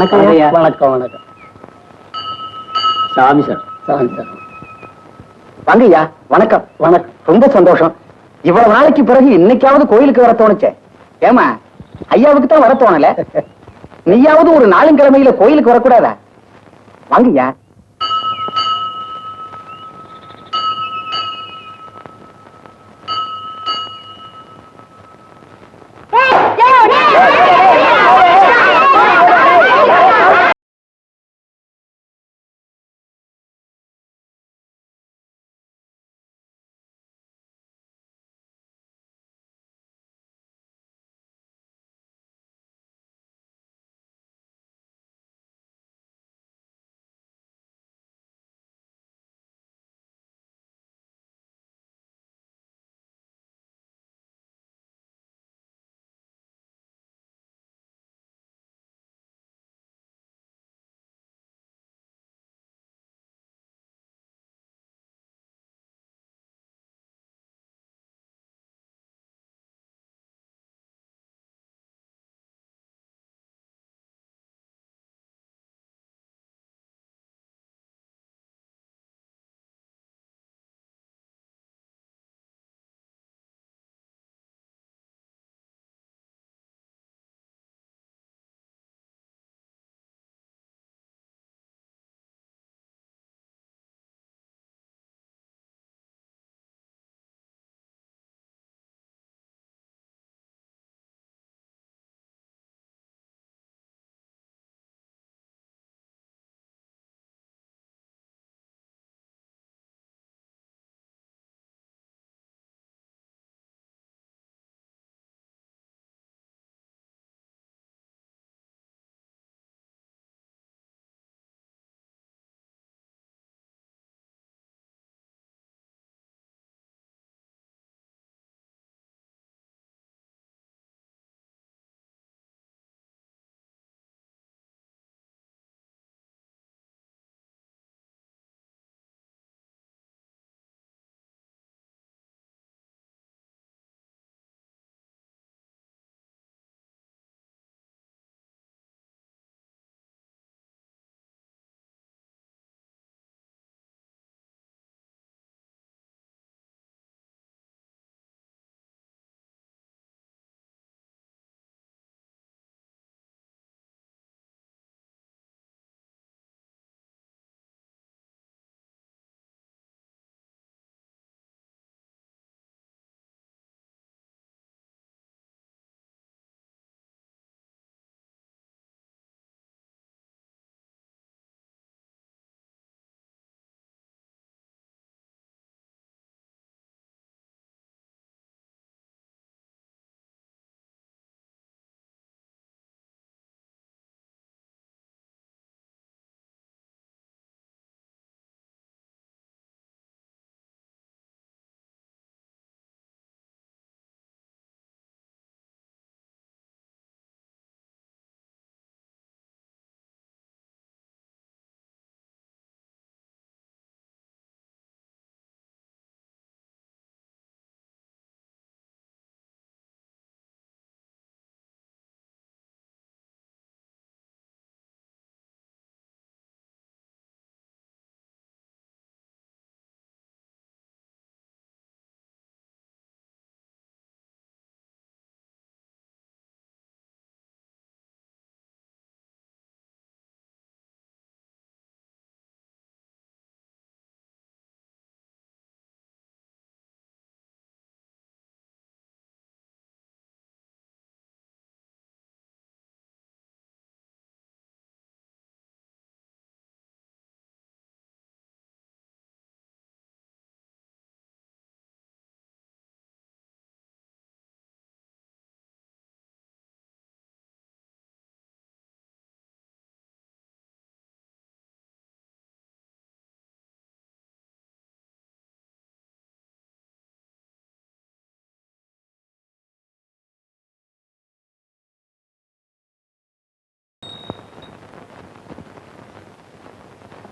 வணக்கம் ஐயா. வணக்கம் வணக்கம். சாமி சார். சாமி சார். வாங்க ஐயா. வணக்கம். வணக்கம். ரொம்ப சந்தோஷம். இவ்வளவு நாளைக்கு பிறகு இன்னைக்காவது கோயிலுக்கு வர தோணுச்சே. ஏமா ஐயாவுக்கு தான் வர தோணல. நீயாவது ஒரு நாளுங்கிழமையில கோயிலுக்கு வரக்கூடாதா? வாங்க ஐயா.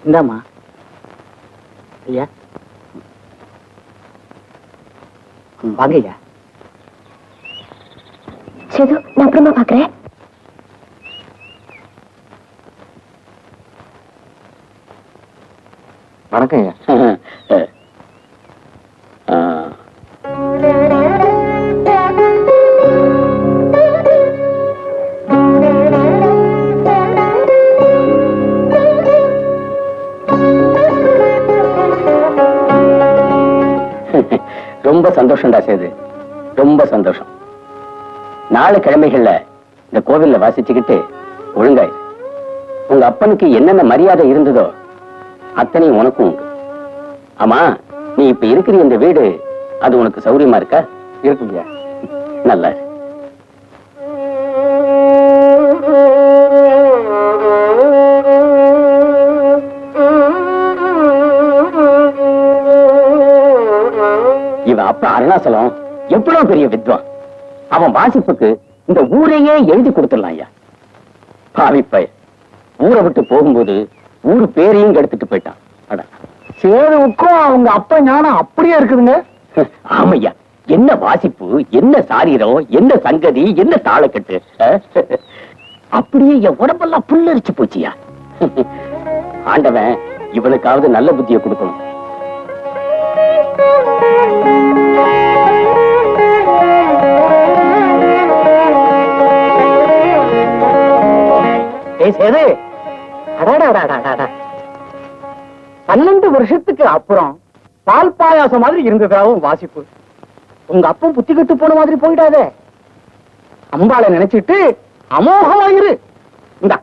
இந்தாமா ஐயா. வாங்க ஐயா. சேது, நான் அப்புறமா பாக்குறேன். வணக்கம் ஐயா. ரொம்ப சந்தோஷம்டா சேது, ரொம்ப சந்தோஷம். நாலு கிழமைகள்ல இந்த கோவில்ல வாசிச்சுக்கிட்டு ஒழுங்காய் உங்க அப்பனுக்கு என்னென்ன மரியாதை இருந்ததோ அத்தனையும் உனக்கும் உண்டு. ஆமா, நீ இப்ப இருக்கிற இந்த வீடு அது உனக்கு சௌரியமா இருக்கா? இருக்குங்க. நல்லா. இவன் அப்ப அருணாசலம் எவ்வளவு பெரிய வித்வான். அவன் வாசிப்புக்கு இந்த ஊரையே எழுதி கொடுத்துடலாம் ஐயா. பாவிப்பை ஊரை விட்டு போகும்போது ஊரு பேரையும் எடுத்துட்டு போயிட்டான். சேதுவுக்கும் அவங்க அப்பா ஞானம் அப்படியே இருக்குதுங்க. ஆமையா, என்ன வாசிப்பு, என்ன சாரீரம், என்ன சங்கதி, என்ன தாளக்கட்டு. அப்படியே என் உடம்பெல்லாம் புல்லரிச்சு போச்சியா. ஆண்டவன் இவனுக்காவது நல்ல புத்தியை கொடுக்கணும். சேது, 12 வருஷத்துக்கு அப்புறம் பால் பாயாசம் மாதிரி இருந்ததாவும் வாசிப்பு. உங்க அப்பம் புத்தி கட்டு போன மாதிரி போயிடாதே. அம்பாளை நினைச்சிட்டு அமோகமாயிரு. இந்தா.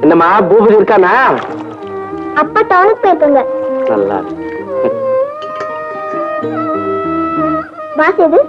என்னம்மா பூபதி இருக்கானா? அப்பா டவுனுக்கு போயிருக்காங்க. நல்லா வாஸ் எது?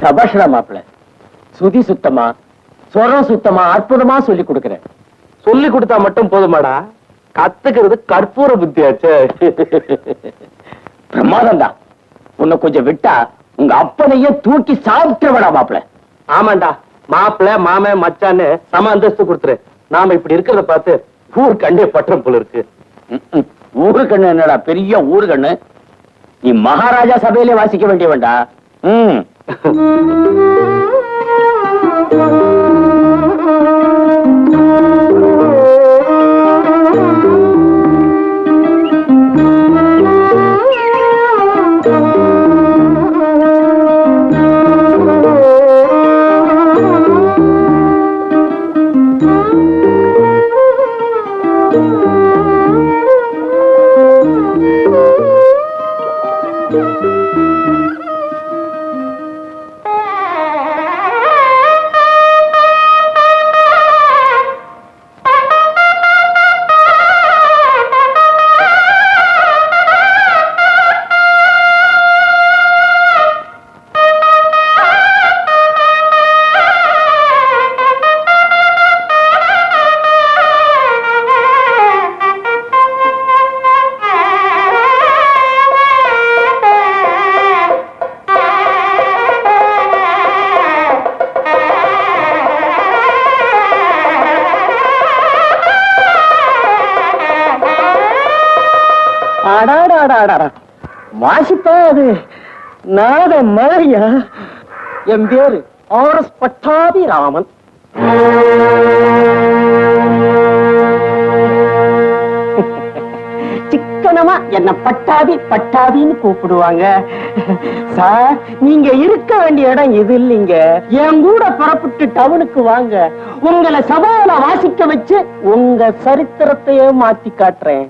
சபாஷரா மாப்பிள்ள, சுதி சுத்தமா சொரம் சுத்தமா அற்புதமா சொல்லி கொடுக்கிறேன். சொல்லி கொடுத்தா மட்டும் போதுமாடா, கத்துக்கிறது கற்பூர புத்தியாச்சு. பிரமாதம் தான். உன்னை கொஞ்சம் விட்டா உங்க அப்பனையே தூக்கி சாப்பிட்டுவடா மாப்பிள்ள. ஆமாண்டா, மாப்பிள்ள மாமன் மச்சான்னு சம அந்தஸ்து கொடுத்துரு. நாம இப்படி இருக்கிறத பார்த்து ஊர் கண்டே பற்றம் போல இருக்கு. ஊரு கண்ணு என்னடா பெரிய ஊரு கண்ணு. நீ மகாராஜா சபையிலே வாசிக்க வேண்டிய வேண்டா. ஆடாடாடாடா வாசிப்பா அது நாத மழையா. என் பேரு ஆர்.எஸ். பட்டாபிராமன். சிக்கனமா என்ன பட்டாபி பட்டாபின்னு கூப்பிடுவாங்க. சார், நீங்க இருக்க வேண்டிய இடம் இது இல்லைங்க. என் கூட புறப்பட்டு டவுனுக்கு வாங்க. உங்களை சபால வாசிக்க வச்சு உங்க சரித்திரத்தையே மாத்தி காட்டுறேன்.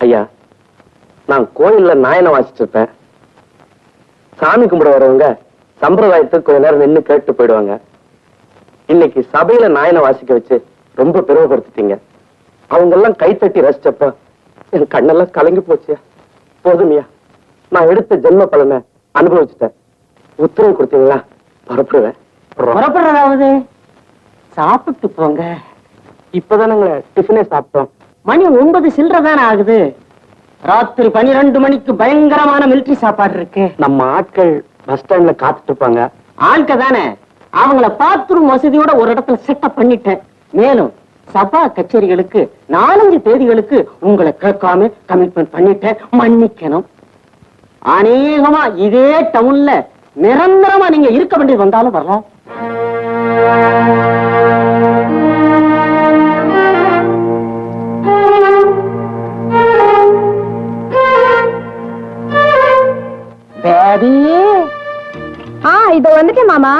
ஐயா, நான் கோயில்ல நாயனை வாசிச்சு இருப்பேன். சாமி கும்பிட வரவங்க சம்பிரதாயத்துக்கு கொஞ்ச நேரம் நின்னு கேட்டு போயிடுவாங்க. இன்னைக்கு சபையில நாயனை வாசிக்க வச்சு ரொம்ப பெருமைப்படுத்திட்டீங்க. அவங்க எல்லாம் கைத்தட்டி ரசிச்சப்ப என் கண்ணெல்லாம் கலங்கி போச்சியா. போதுமையா, நான் எடுத்த ஜென்ம பலனை அனுபவிச்சுட்டேன். உத்தரவு கொடுத்தீங்களா? புறப்படுவேன். புறப்படுறதாவது சாப்பிட்டு போங்க. இப்பதானங்க டிஃபனே சாப்பிட்டோம். மணி 9 சில்லறதானே ஆகுது. ராத்திரி 12 மணிக்கு பயங்கரமான மிலிட்டரி சாப்பாடு இருக்கு. நம்ம ஆட்கள் பஸ் ஸ்டாண்ட்ல காத்துட்டு இருப்பாங்க. ஆட்க தானே, அவங்கள பாத்ரூம் வசதியோட ஒரு இடத்துல செட்டப் பண்ணிட்டேன். மேலும் சபா கச்சேரிகளுக்கு 4-5 தேதிகளுக்கு உங்களை கேட்காம கமிட்மெண்ட் பண்ணிட்டேன். மன்னிக்கணும். அநேகமா இதே டவுன்ல நிரந்தரமா நீங்க இருக்க வேண்டியது வந்தாலும் வரலாம். பேபி, இதோ வந்துட்டேன் மாமா.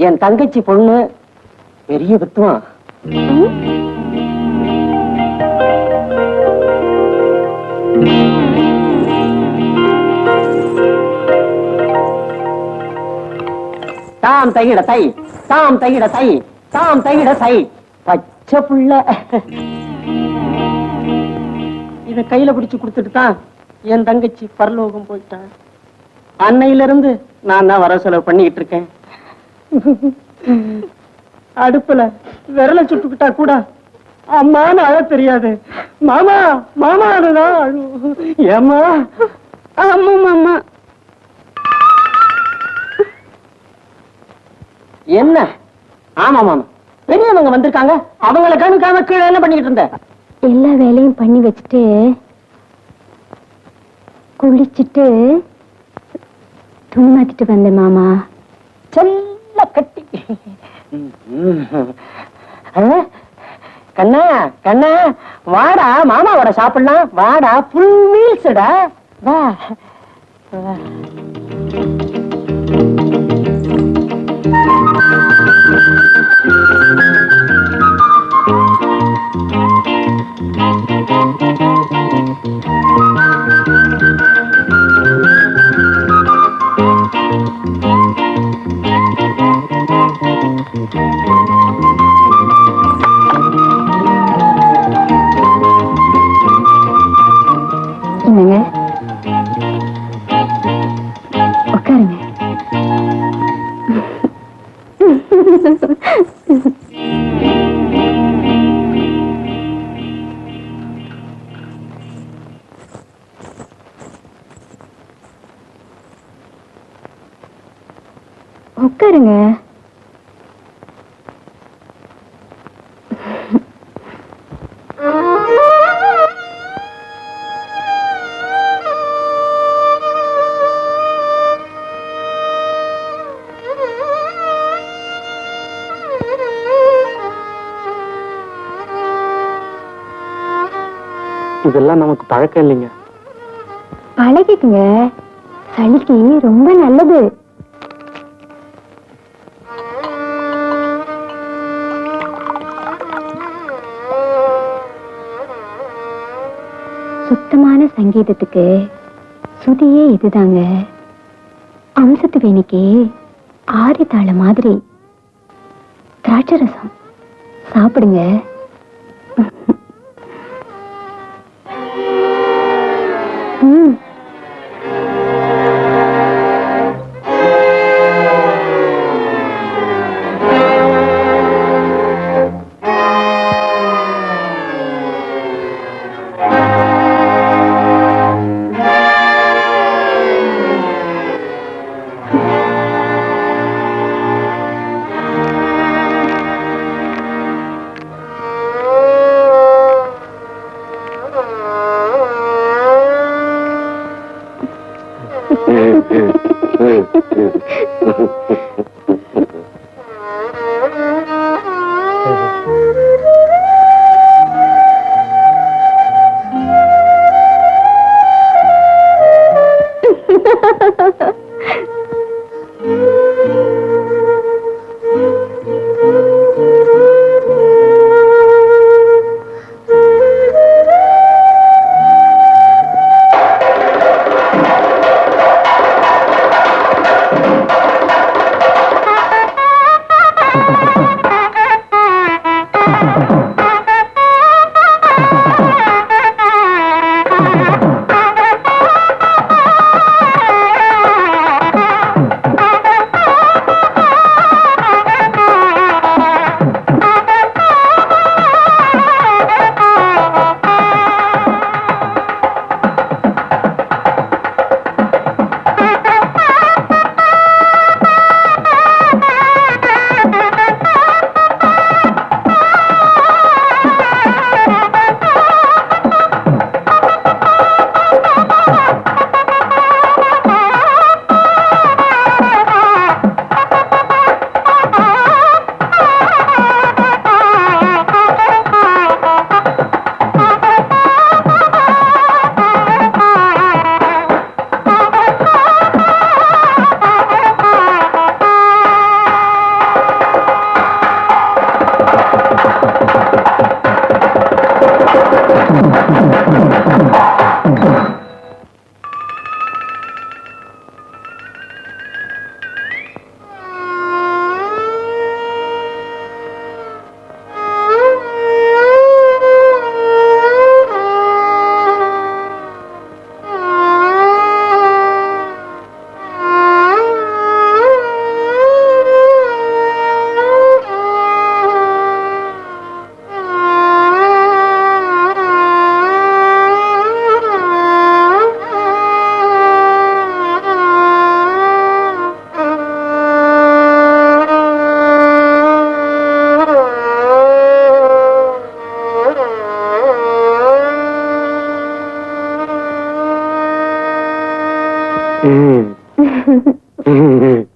என் தங்கச்சி பொண்ணு பெரிய வித்துவம். தாம் தையிட தை, தாம் தையிட தை, தாம் தையிட தை. பச்சை புள்ள. இத கையில பிடிச்சு கொடுத்துட்டு தான் என் தங்கச்சி பரலோகம் போயிட்டான். அன்னையில இருந்து நான் தான் வர செலவு பண்ணிக்கிட்டு இருக்கேன். அடுப்புல விரல சுட்டுக்கிட்டா கூட அம்மான்னு அழ தெரியாது. மாமா மாமானுதான் அழும். ஏமா? ஆமா மாமா. என்ன? ஆமா மாமா, பெரியவங்க வந்திருக்காங்க. அவங்களை கணுக்காம கீழே என்ன பண்ணிக்கிட்டு இருந்த? எல்லா வேலையும் பண்ணி வச்சுட்டு குளிச்சுட்டு துணி மாத்திட்டு வந்தேன் மாமா. செல்ல கட்டி. கண்ணா கண்ணா வாடா, மாமாவோட சாப்பிடலாம் வாடா, ஃபுல் மீல்ஸ்டா, வா. என்னங்க, உட்காருங்க. உட்காருங்க. இதெல்லாம் நமக்கு பழக்கம் இல்லைங்க. பழகிக்குங்க, சளிக்கு ரொம்ப நல்லது. சுத்தமான சங்கீதத்துக்கு சுதியே இதுதாங்க. அம்சத்து வேணிக்கு ஆரித்தாள மாதிரி. திராட்சை ரசம் சாப்பிடுங்க. ம். ம் என்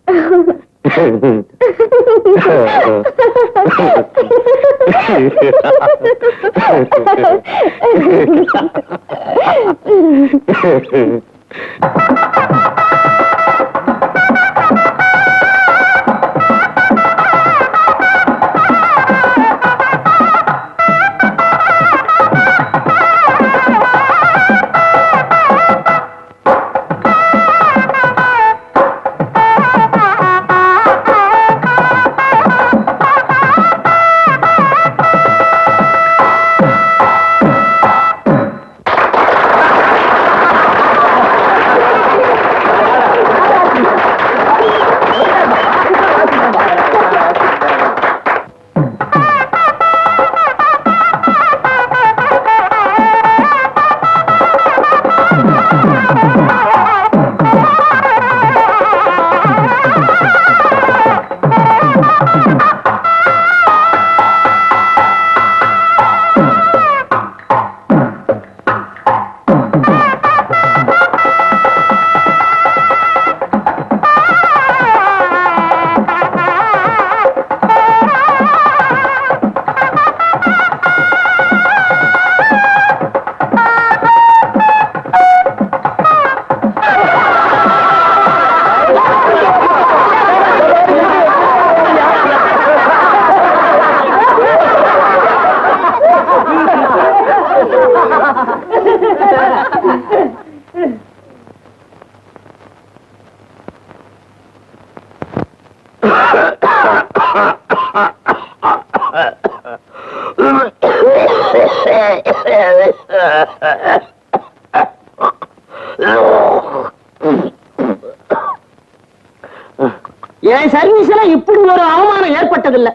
சர்வீஸ்ல இப்படி ஒரு அவமானம் ஏற்பட்டதில்லை.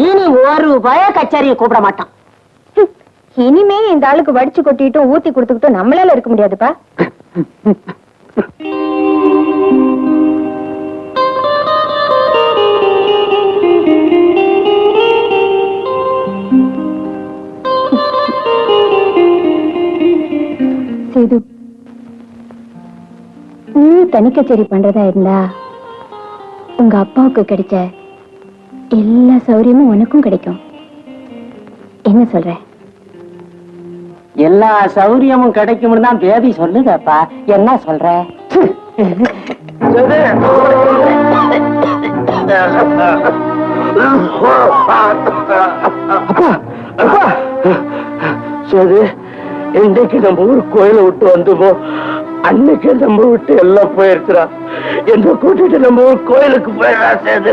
இனி ஒரு பய கச்சேரியை கூப்பிட மாட்டான். இனிமே இந்த ஆளுக்கு வடிச்சு கொட்டிட்டு ஊத்தி கொடுத்துக்கிட்டு நம்மளால இருக்க முடியாதுப்பா. சேது, நீ தனி கச்சேரி பண்றதா இருந்தா உங்க அப்பாவுக்கு கிடைச்ச எல்லா சௌரியமும் உனக்கும் கிடைக்கும். என்ன சொல்ற? எல்லா சௌரியமும் கிடைக்கும்னு தான் பேபி சொல்லுதப்பா. என்ன சொல்ற? சரி, இன்னைக்கு நம்ம ஊர் கோயிலை விட்டு வந்துமோ அன்னைக்கு நம்ம விட்டு எல்லாம் போயிருக்கிறா. என்ன கூட்டிட்டு நம்ம ஊர் கோயிலுக்கு போயிடலாம். சேது,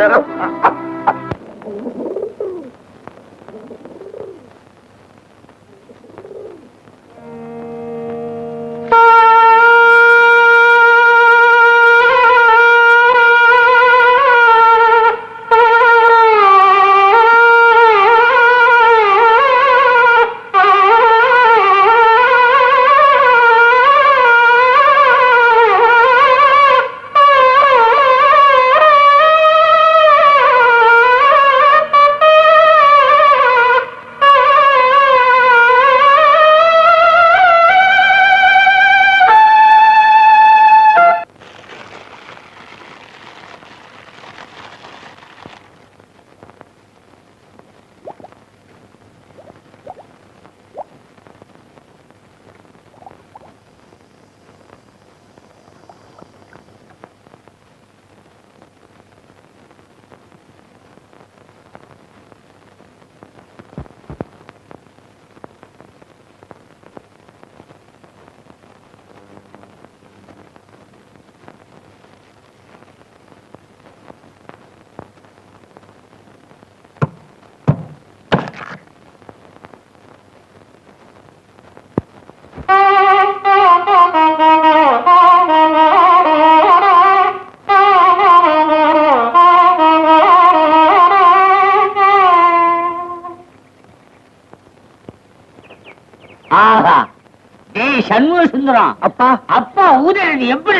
சண்முக சுந்தரம், அப்பா அப்பா ஊதுறது எப்படி?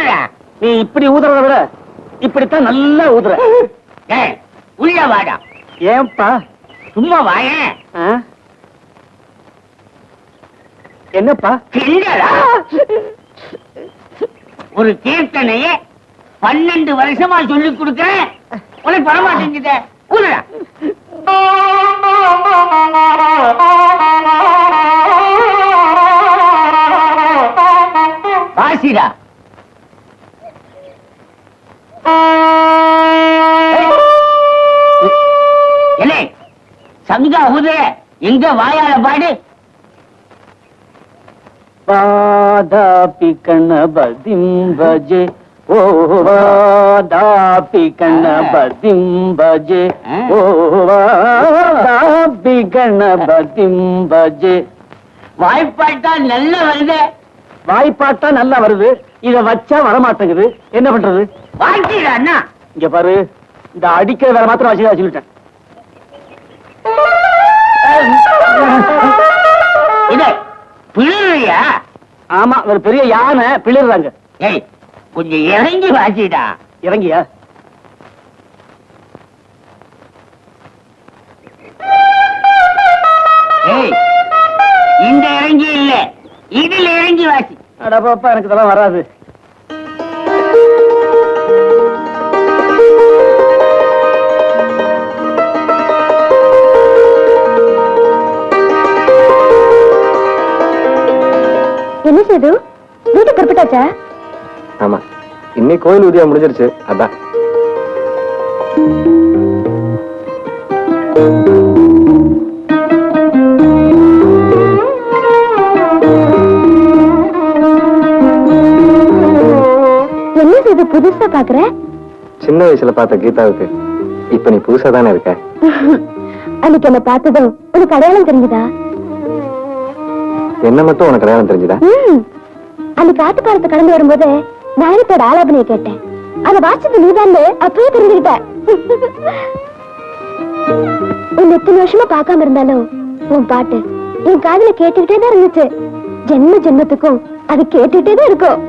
நீ இப்படி ஊதுறத விட இப்படித்தான் நல்லா ஊதுற. உள்ள வாடா. ஏன்பா? சும்மா வாய. என்னப்பா? ஒரு கீர்த்தனைய 12 வருஷமா சொல்லி கொடுக்கிறேன், உனக்கு வரமாட்டேங்குதே. ஊதுடா. வாசிடா. என்ன சங்கா ஊது, எங்க வாயால பாடு. வாதாபி கணபதிம் பஜே, ஓ வாதாபி கணபதிம் பஜே, ஓ வாதாபி கணபதிம் பஜே. வாய்ப்பாட்டா நல்லா வருது. வாய்ப்பாட்டா நல்லா வருது, இத வச்சா வரமாட்டேங்குது, என்ன பண்றது? வாசிடா அண்ணா. இங்க பாரு, இந்த அடிக்கிற வேலை மாத்திரம் வச்சு சொல்லிட்டேன். இது பிள்ளையா? ஆமா, ஒரு பெரிய யானை பிளிர்றாங்க. ஏய், கொஞ்சம் இறங்கி வாசிடா. இறங்கியா? ஏய், இந்த இறங்கி இல்ல, இதுல இறங்கி வாசி. அட பாப்பா, எனக்கு இதெல்லாம் வராது. என்ன செய்து வீட்டு புறப்பட்டாச்சா? ஆமா, இன்னைக்கு கோயில் ஊதியா முடிஞ்சிருச்சு, அதான். என்ன செய்து புதுசா பாக்குற? சின்ன வயசுல பார்த்த கீதாவுக்கு இப்ப நீ புதுசா தானே இருக்க. அன்னைக்கு என்ன பார்த்ததும் உனக்கு அடையாளம் தெரிஞ்சுதா? என்ன மட்டும் உனக்கு அடையாளம் தெரிஞ்சுதா? அன்னைக்கு ஆட்டுப்பாலத்தை கடந்து வரும்போது நாயனத்தோட ஆலாபனையை கேட்டேன். அதை வாசித்து நீதான் அப்பவே தெரிஞ்சுக்கிட்ட. உன் எத்தனை வருஷமா பார்க்காம இருந்தாலும் உன் பாட்டு என் காதுல கேட்டுக்கிட்டே தான் இருந்துச்சு. ஜென்ம ஜென்மத்துக்கும் அது கேட்டுக்கிட்டே தான் இருக்கும்.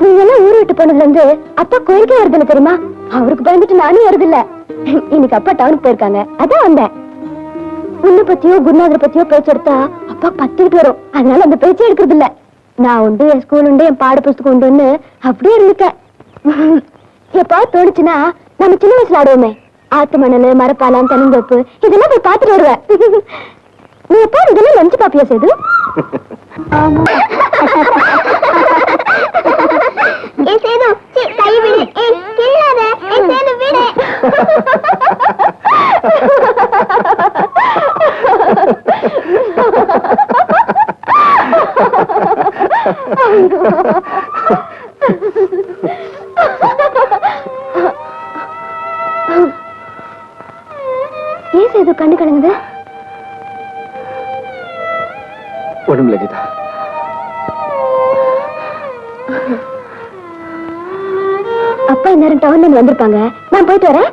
நீங்க எல்லாம் ஊரு விட்டு போனதுல இருந்து அப்பா கோயிலுக்கே வருதுல்ல தெரியுமா? அவருக்கு பயந்துட்டு நானும் வருதில்ல. இன்னைக்கு அப்பா டவுனுக்கு போயிருக்காங்க, அதான் வந்தேன். உன்னை பத்தியோ குருநாதரை பத்தியோ பேச்சு எடுத்தா அப்பா பத்திக்கிட்டு வரும், அதனால அந்த பேச்சே எடுக்கிறது இல்ல. நான் உண்டு, என் ஸ்கூல் உண்டு, என் பாட புஸ்தகம் உண்டுன்னு அப்படியே இருந்துட்டேன். எப்பா தோணுச்சுன்னா நம்ம சின்ன வயசுல ஆடுவோமே, ஆத்து மணல், மரப்பாலம், தென்னந்தோப்பு, இதெல்லாம் போய் பார்த்துட்டு வருவேன். நீ எப்பா இதெல்லாம் லஞ்சு பாப்பியா செய்து? ஏன் செய்து கண்ணு கலங்குது? ஒண்ணுமில்ல கீதா. அப்பா இந்நேரம் டவுன்ல வந்திருப்பாங்க, நான் போயிட்டு வரேன்.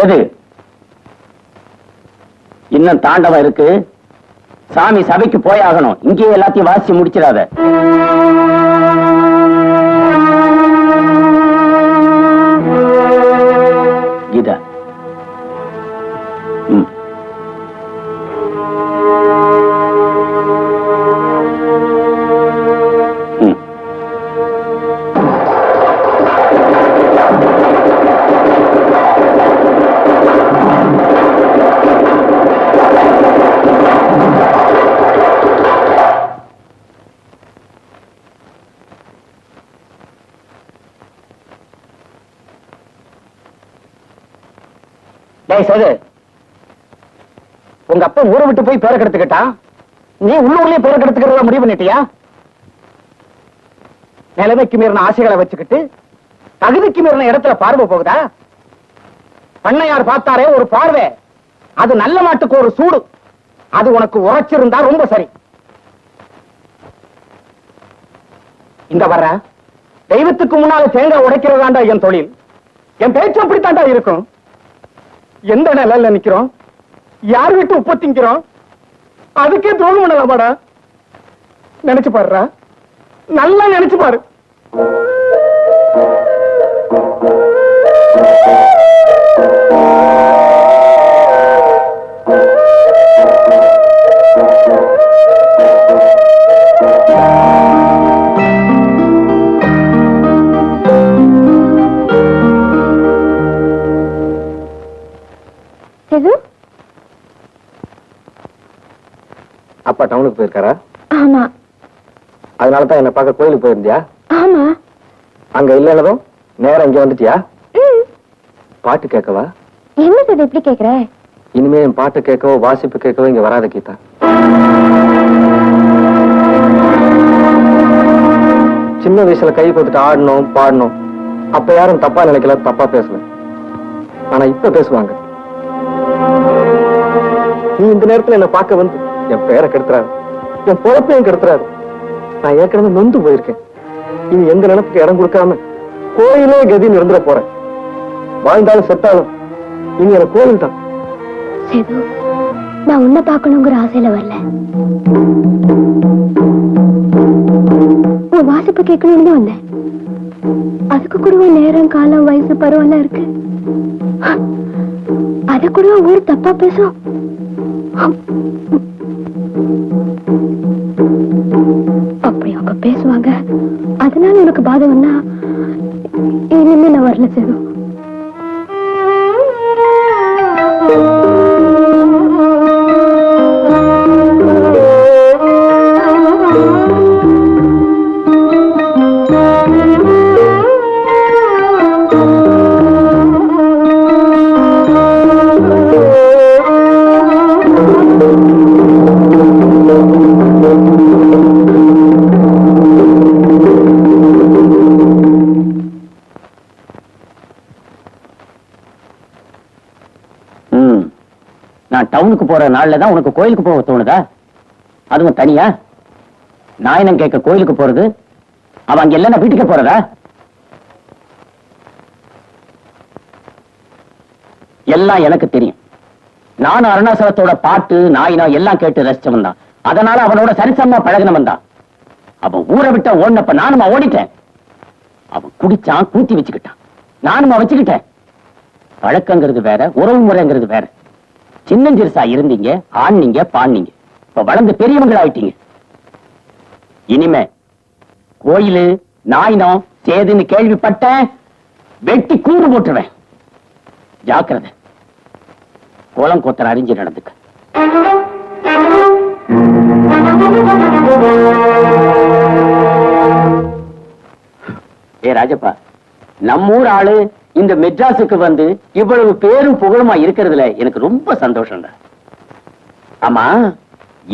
எது? இன்னும் தாண்டவம் இருக்கு. சாமி சபைக்கு போயாகணும். இங்கேயே எல்லாத்தையும் வாசி முடிச்சிடாத. கீதா. ம். ம். டேய் சேது, உங்க அப்பா ஊரை விட்டு போய் பேர கெடுத்துக்கிட்டா, நீ உள்ளூர்லயே பேர கெடுத்துக்கிறதா முடிவு பண்ணிட்டியா? நிலைமைக்கு மீறின ஆசைகளை வச்சுக்கிட்டு தகுதிக்கு மீறின இடத்துல பார்வை போகுதா? பண்ணையார் பார்த்தாரே ஒரு பார்வை, அது நல்ல மாட்டுக்கு ஒரு சூடு. அது உனக்கு உரைச்சிருந்தா ரொம்ப சரி. இந்த வர்ற தெய்வத்துக்கு முன்னால தேங்காய் உடைக்கிறதாண்டா என் தொழில். என் பேச்சு அப்படித்தாண்டா இருக்கும். எந்த நிலையில நிக்கிறோம், யார் வீட்டு உப்பு திங்கிறோம், அதுக்கே துரோகம் பண்ணலாமாடா? நினைச்சு பாருடா, நல்லா நினைச்சு பாரு. அப்பா டவுனுக்கு போயிருக்காரா? ஆமா. அதனாலதான் என்ன பார்க்க கோயிலுக்கு போயிருந்தியா? ஆமா. அங்க இல்லைன்னதும் நேரம் இங்க வந்துட்டியா? பாட்டு கேட்கவா? என்ன சார் எப்படி கேக்குற? இனிமே என் பாட்டு கேட்கவோ வாசிப்பு கேட்கவோ இங்க வராத கீதா. சின்ன வயசுல கை கொடுத்துட்டு ஆடணும் பாடணும், அப்ப யாரும் தப்பா நினைக்கல, தப்பா பேசல. ஆனா இப்ப பேசுவாங்க. நீ இந்த நேரத்துல என்ன பார்க்க வந்து என் பேரை கெடுத்துறாரு, என் பொழப்பையும் கெடுத்துறாரு. நான் ஏற்கனவே நொந்து போயிருக்கேன். இனி எந்த நினைப்புக்கு இடம் கொடுக்காம கோயிலே கதின்னு இருந்துட போறேன். வாழ்ந்தாலும் செத்தாலும் இனி எனக்கு கோவில் தான். சேது, நான் உன்னை பார்க்கணுங்கிற ஆசையில வரல. உன் வாசிப்பு கேட்கணும்னு தான் வந்தேன். அதுக்கு கூட நேரம் காலம் வயசு பருவம்லாம் இருக்கு. அத கூட ஊர் தப்பா பேசும். அப்படி அவங்க பேசுவாங்க, அதனால உனக்கு பாதகம்னா இனிமே நான் வரல சேது. நான் டவுனுக்கு போற நாள்ல தான் உனக்கு கோயிலுக்கு போக தோணுதா? அதுவும் தனியா? நாயனம் கேட்க கோயிலுக்கு போறது, அவன் அங்க இல்லைன்னா வீட்டுக்கு போறதா? எல்லாம் எனக்கு தெரியும். நானும் அருணாசலத்தோட பாட்டு நாயினம் எல்லாம் கேட்டு ரசிச்சவன் தான். அதனால அவனோட சரிசமா பழகினவன் தான். அவன் ஊரை விட்ட ஓடினப்ப நானும் ஓடிட்டேன். அவன் குடிச்சான், கூத்தி வச்சுக்கிட்டான், நானும் வச்சுக்கிட்டேன். பழக்கங்கிறது வேற, உறவு முறைங்கிறது வேற. சின்னஞ்சிறுசா இருந்தீங்க, ஆண்ணீங்க பாண்ணீங்க, இப்ப வளர்ந்து பெரியவங்க ஆயிட்டீங்க. இனிமே கோயிலு நாயினம் சேதுன்னு கேள்விப்பட்ட வெட்டி கூறு போட்டுருவேன். ஜாக்கிரதை. கோலம் கோத்தர அறிஞ்சு நடந்துக்க. ஏ ராஜப்பா, நம்மூர் ஆளு இந்த மெட்ராஸுக்கு வந்து இவ்வளவு பேரும் புகழுமா இருக்கிறதுல எனக்கு ரொம்ப சந்தோஷம். ஆமா,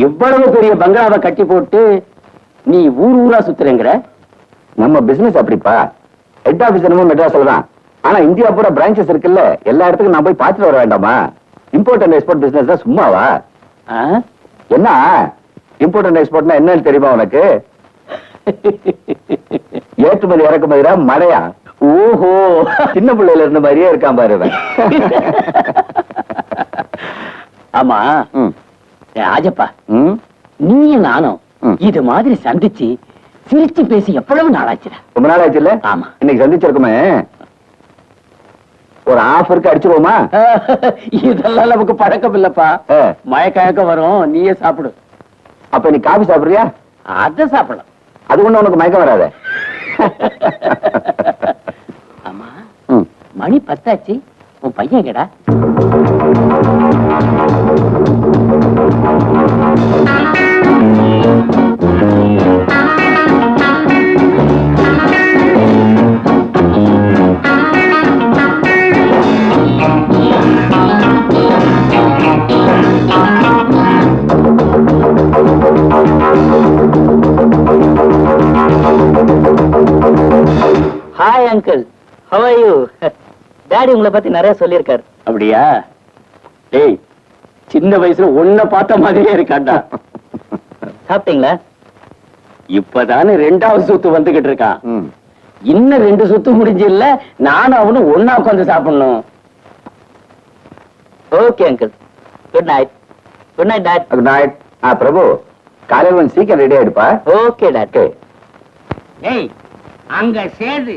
இவ்வளவு பெரிய பங்களாவை கட்டி போட்டு நீ ஊர் ஊரா சுத்துறேங்கிற? நம்ம பிசினஸ் அப்படிப்பா. ஹெட் ஆபீஸ் என்னமோ மெட்ராஸ்ல தான். ஆனா இந்தியா பூரா பிரான்ச்சஸ் இருக்குல்ல, எல்லா இடத்துக்கும் நான் போய் பார்த்துட்டு வர வேண்டாமா? இம்போர்ட் அண்ட் எக்ஸ்போர்ட் பிசினஸ் தான் சும்மாவா? என்ன இம்போர்ட் அண்ட் எக்ஸ்போர்ட்னா என்னன்னு தெரியுமா உனக்கு? ஏற்றுமதி இறக்குமதியா மழையா? ஓஹோ, சின்ன பிள்ளையில இருந்த மாதிரியே இருக்கான் பாரு இவன். ஆமா ம். ராஜப்பா, ம். நீயும் நானும் ம். இது மாதிரி சந்திச்சு சிரிச்சு பேசி எவ்வளவு நாளாச்சுடா? ரொம்ப நாள் ஆச்சு இல்ல? ஆமா. இன்னைக்கு சந்திச்சிருக்குமே, ஒரு ஆஃபருக்கு அடிச்சிருவோமா? இதெல்லாம் நமக்கு பழக்கம் இல்லப்பா. ஆ. மயக்க வரும், நீயே சாப்பிடு. அப்ப நீ காபி சாப்பிடுறியா? அத சாப்பிடலாம். அது ஒண்ணு உனக்கு மயக்கம் வராத. ஆமா, ம். மணி 10 ஆச்சு. உன் பையன் எங்கடா? Hi uncle, how are you? Daddy உங்களை பத்தி நிறைய சொல்லியிருக்காரு. அப்படியா? ஏய், சின்ன வயசுல உன்னை பார்த்த மாதிரியே இருக்காண்டா. சாப்பிட்டீங்களா? இப்பதானே 2வது சுத்து வந்துகிட்டு இருக்கான். ம். இன்னும் 2 சுத்து முடிஞ்சு இல்ல, நானும் அவனும் ஒன்னா உட்காந்து சாப்பிடணும். Okay uncle, good night. Good night dad. Good night. Prabhu, காலையில் கொஞ்சம் சீக்கிரம் ரெடி ஆயிடுப்பா. Okay dad. ஓகே. ஏய், அங்க சேது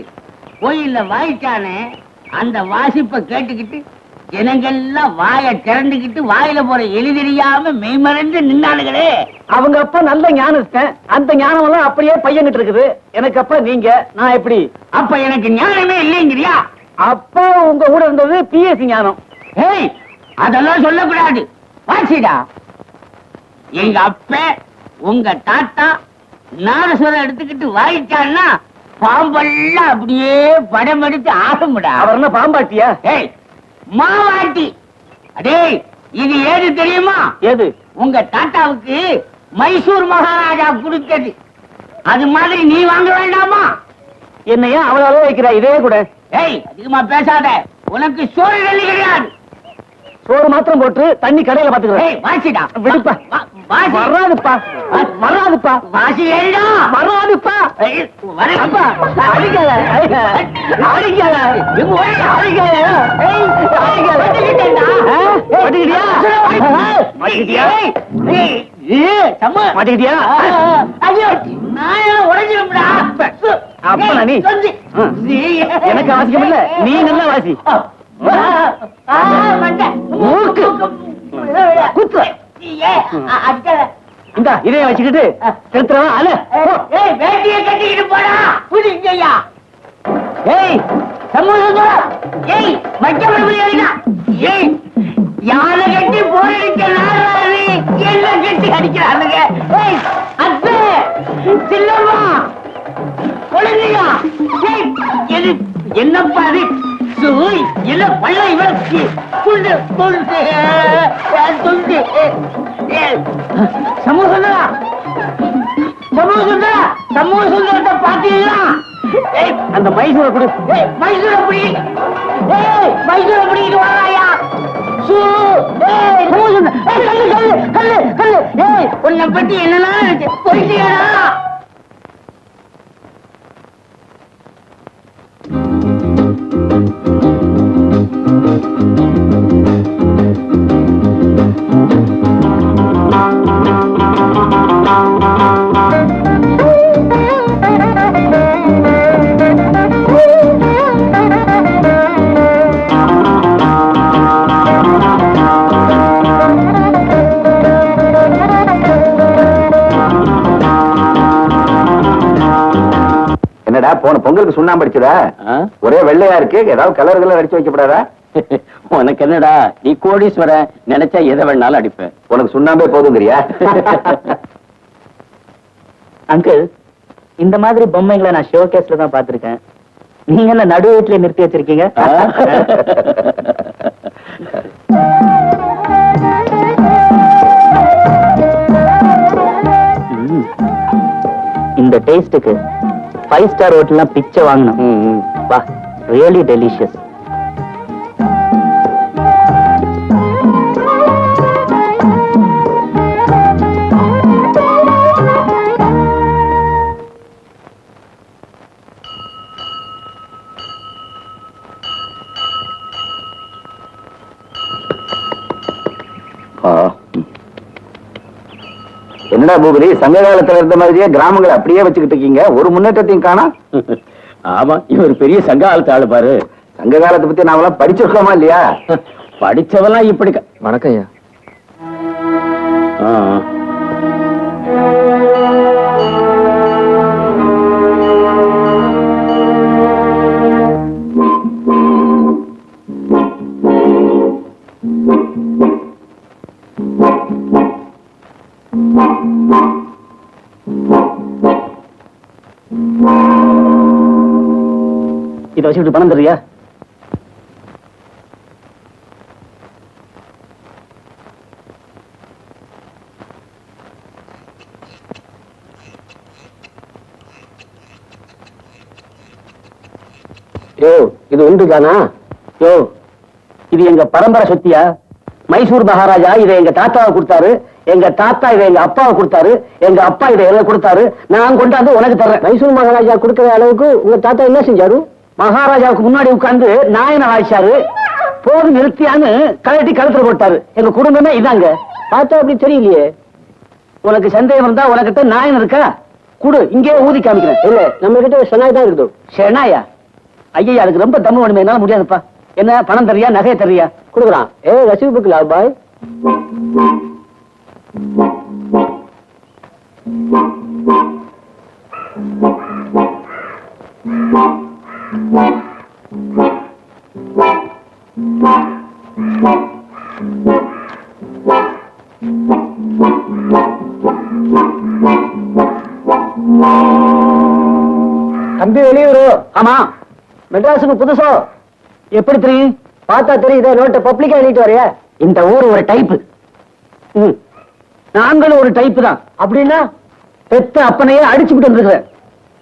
கோயில்ல வாய்ச்சானே, அந்த வாசிப்பை கேட்டுக்கிட்டு ஜனங்கள்லாம் வாயை திறந்துக்கிட்டு வாயில போற எலி தெரியாம மெய்மறைந்து நின்னானுங்களே. அவங்க அப்பா நல்ல ஞானஸ்தன். அந்த ஞானம் எல்லாம் அப்படியே பையன்கிட்ட இருக்குது. எனக்கு அப்பா நீங்க, நான் எப்படி? அப்ப எனக்கு ஞானமே இல்லைங்கிறியா? அப்பா உங்க கூட இருந்தது பிஎஸ்சி ஞானம். ஏய், அதெல்லாம் சொல்லக்கூடாது. வாசிடா, எங்க அப்ப உங்க தாத்தா நாதஸ்வரம் எடுத்துக்கிட்டு வாய்ச்சான்னா பாம்பெல்லாம் அப்படியே படம் எடுத்து ஆகும்டா. அவர் என்ன பாம்பாட்டியா? ஏய், மாவாட்டி. அடே, இது ஏது தெரியுமா? ஏது? உங்க தாத்தாவுக்கு மைசூர் மகாராஜா கொடுத்தது. அது மாதிரி நீ வாங்க வேண்டாமா? என்னையா அவ்வளவு வைக்கிறா? இதே கூட ஏய், அதிகமா பேசாத. உனக்கு சோறு தண்ணி கிடையாது. சோறு மாத்திரம் போட்டு தண்ணி கடையில பாத்துக்கிறேன். ஏய், வாசிடா. விடுப்பா. வாசி. வராதுப்பா, வராதுப்பா, வாசி ஏறிடா. வராதுப்பா. ஏய், வரேன். அப்பா, அடிக்காத, அடிக்காத, அடிக்காத, எங்க ஓடுடா? அடிக்காத. ஏய், அடிக்காத. வெட்டிக்கிட்டேன்டா. மாட்டிக்கிட்டியா? மாட்டிக்கிட்டியா? ஏய், ஏய், சம்மா. மாட்டிக்கிட்டியா? ஐயோ, நான் உடைஞ்சிரும்டா. அப்பா, நீ. எனக்கு அவசியம் இல்ல, நீ நல்லா வாசி. மூக்கு. குத்து. இந்த இதைய வச்சுக்கிட்டு செலுத்துறவா அல்ல. வேட்டியை கட்டிக்கிட்டு போடா. புரிஞ்சையா? ஏய், சமூகம். ஏய், மச்சமணியா? ஏய், யானை கட்டி போயிருக்க நாராணி என்ன கட்டி அடிக்கிறானுங்க. ஏய், அத்தை, சின்னம்மா, குழந்தையா? ஏய், இது என்னப்பா இது? சூய், என்ன பள்ள இவருக்கு துண்டு துண்டு துண்டு. சமூக சுந்தரா, சமூக சுந்தரா, சமூக சுந்தரத்தை பாத்தீங்களா? ஏய், அந்த மைசூரை கொடு. ஏய், மைசூரை பிடி. ஏய், மைசூரை பிடிக்கிட்டு வராயா? சூ, ஏய், சமூக சுந்தரா. ஏய், கல்லு கல்லு கல்லு கல்லு. ஏய், உன்னை பத்தி என்னெல்லாம் இருக்கு போயிட்டீங்களா? என்னடா போன பொங்கலுக்கு சுண்ணாம்பு அடிச்சதா? ஆ? ஒரே வெள்ளையா இருக்கு, ஏதாவது கலர் கலர் அடிச்சு வைக்கப்படாதா? உனக்கு என்னடா, நீ கோடீஸ்வரன், நினைச்சா எதை வேணாலும் அடிப்பேன். உனக்கு சுண்ணாம்பே போதுங்கிறியா? அங்கிள், இந்த மாதிரி பொம்மைகளை நான் ஷோ கேஸ்ல தான் பாத்திருக்கேன். நீங்க என்ன நடு வீட்டுல நிறுத்தி வச்சிருக்கீங்க? ஆ? இந்த டேஸ்டுக்கு 5 ஸ்டார் ஹோட்டல்லாம் பிச்சை வாங்கணும். ம், ம். வா, ரியலி டெலிஷியஸ். என்னடா பூபதி, சங்க காலத்துல இருந்த மாதிரியே கிராமங்களை அப்படியே வச்சுக்கிட்டு இருக்கீங்க, ஒரு முன்னேற்றத்தையும் காணா? ஆமா, இவர் பெரிய சங்க காலத்து ஆளு பாரு. சங்க காலத்தை பத்தி நாமெல்லாம் படிச்சிருக்கோமா இல்லையா? படிச்சவெல்லாம் இப்படி. வணக்கம் ஐயா. இதை வச்சுக்கிட்டு பணம் தரியா? யோ, இது உண்டு தானா? யோ, இது எங்க பரம்பரை சொத்தியா? மைசூர் மகாராஜா இதை எங்க தாத்தாவை கொடுத்தாரு, எங்க தாத்தா இதை எங்க அப்பாவை கொடுத்தாரு, எங்க அப்பா இதை எனக்கு கொடுத்தாரு, நான் கொண்டாந்து உனக்கு தர்றேன். மைசூர் மகாராஜா கொடுக்கிற அளவுக்கு உங்க தாத்தா என்ன செஞ்சாரு? மகாராஜாவுக்கு முன்னாடி உட்கார்ந்து நாயனை ஆயிச்சாரு, போது நிறுத்தியான்னு கழட்டி கழுத்துல போட்டாரு. எங்க குடும்பமே இதாங்க. தாத்தா அப்படி தெரியலையே. உனக்கு சந்தேகம் இருந்தா உனக்கிட்ட நாயன் இருக்கா? குடு, இங்கே ஊதி காமிக்கிறேன். இல்ல, நம்ம கிட்ட சனாய் தான் இருக்குது. ஷெனாயா? ஐயா, அதுக்கு ரொம்ப தம்மு வேணுமே, என்னால முடியாதுப்பா. என்ன பணம் தரியா, நகையை தரியா? கொடுக்குறான். ரசீது புக் லால் பாய். தம்பி வெளியூரு. ஆமா, மெட்ராஸுக்கு புதுசோ? எப்படி தெரியும்? பார்த்தா தெரியுதே, நோட்டை பப்ளிக்கா எழுதிட்டு வரைய. இந்த ஊர் ஒரு டைப்பு, நாங்களும் ஒரு டைப்பு தான். அப்படின்னா பெத்த அப்பனையே அடிச்சுட்டு வந்துருக்கிறேன்.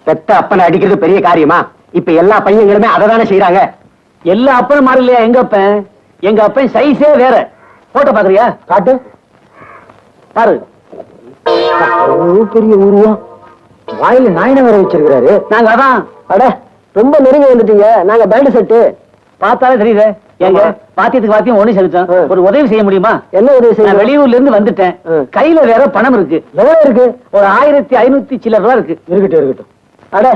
பெத்த அப்பனை அடிக்கிறது பெரிய காரியமா? இப்ப எல்லா பையங்களுமே அதை தானே செய்யறாங்க. எல்லா அப்பனும் மாறி இல்லையா? எங்க அப்பன், எங்க அப்பன் சைஸே வேற. போட்டோ பாக்குறியா? காட்டு. பாரு, பெரிய உருவம், வாயில நாயனை வர வச்சிருக்கிறாரு. நாங்க அதான். அட, ரொம்ப நெருங்கி வந்துட்டீங்க. நாங்க பேண்ட் செட்டு. பார்த்தாலே தெரியுது. எங்க பாத்தியத்துக்கு வாத்தியம் ஒண்ணு செலுத்தோம். ஒரு உதவி செய்ய முடியுமா? என்ன உதவி நான் செய்ய? வெளியூர்ல இருந்து வந்துட்டேன். கையில வேற பணம் இருக்கு. எவ்வளவு இருக்கு? ஒரு 1500 சில்லற ரூபா இருக்கு. இருக்கட்டும் இருக்கட்டும். அட,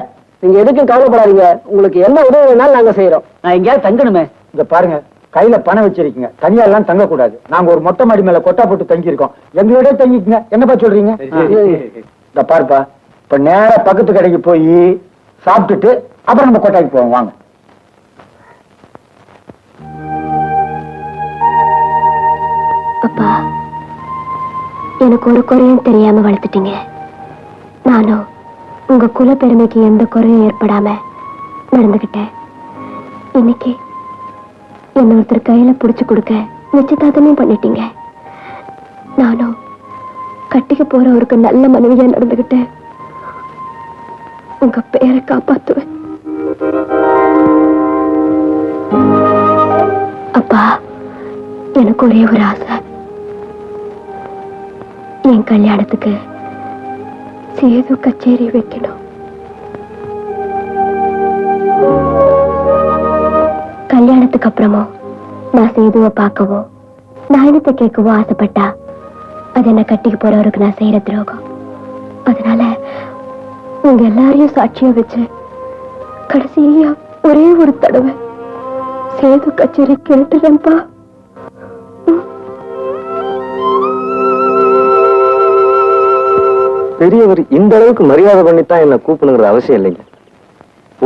நீங்க எதுக்கும் கவலைப்படாதீங்க. உங்களுக்கு என்ன உதவி வேணாலும் நாங்க செய்யறோம். நான் எங்கேயாவது தங்கணுமே. இத பாருங்க, கையில பணம் வச்சிருக்கீங்க, தனியா எல்லாம் தங்க கூடாது. நாங்க ஒரு மொட்டை மாடி மேல கொட்டா போட்டு தங்கி இருக்கோம், எங்களோட தங்கிக்குங்க. என்னப்பா சொல்றீங்க? இந்த பாருப்பா, இப்ப நேரா பக்கத்து கடைக்கு போய் சாப்பிட்டுட்டு அப்புறம் நம்ம கொட்டாய்க்கு போவோம், வாங்க. அப்பா, எனக்கு ஒரு குறையும் தெரியாம வளர்த்துட்டீங்க. நானும் உங்க குல பெருமைக்கு எந்த குறையும் ஏற்படாம நடந்துகிட்டேன். இன்னைக்கு என்ன ஒருத்தர் கையில புடிச்சு கொடுக்க நிச்சயதார்த்தமும் பண்ணிட்டீங்க. நானும் கட்டிக்க போறவருக்கு நல்ல மனைவியா நடந்துகிட்டேன். உங்க பேரை காப்பாத்துவேன். அப்பா, எனக்கு ஒரே ஒரு ஆசை. என் கல்யாணத்துக்கு சேது கச்சேரி வைக்கணும். கல்யாணத்துக்கு அப்புறமும் நான் சேதுவை பார்க்கவோ நாயனத்தை கேட்கவோ ஆசைப்பட்டா அது என்ன கட்டிக்கு போறவருக்கு நான் செய்யற துரோகம். அதனால உங்க எல்லாரையும் சாட்சியா வச்சு கடைசியா ஒரே ஒரு தடவை சேது கச்சேரி கேட்டுறேன்ப்பா. பெரியவர் இந்த அளவுக்கு மரியாதை பண்ணித்தான் என்ன கூப்பிடுங்கிற அவசியம் இல்லைங்க.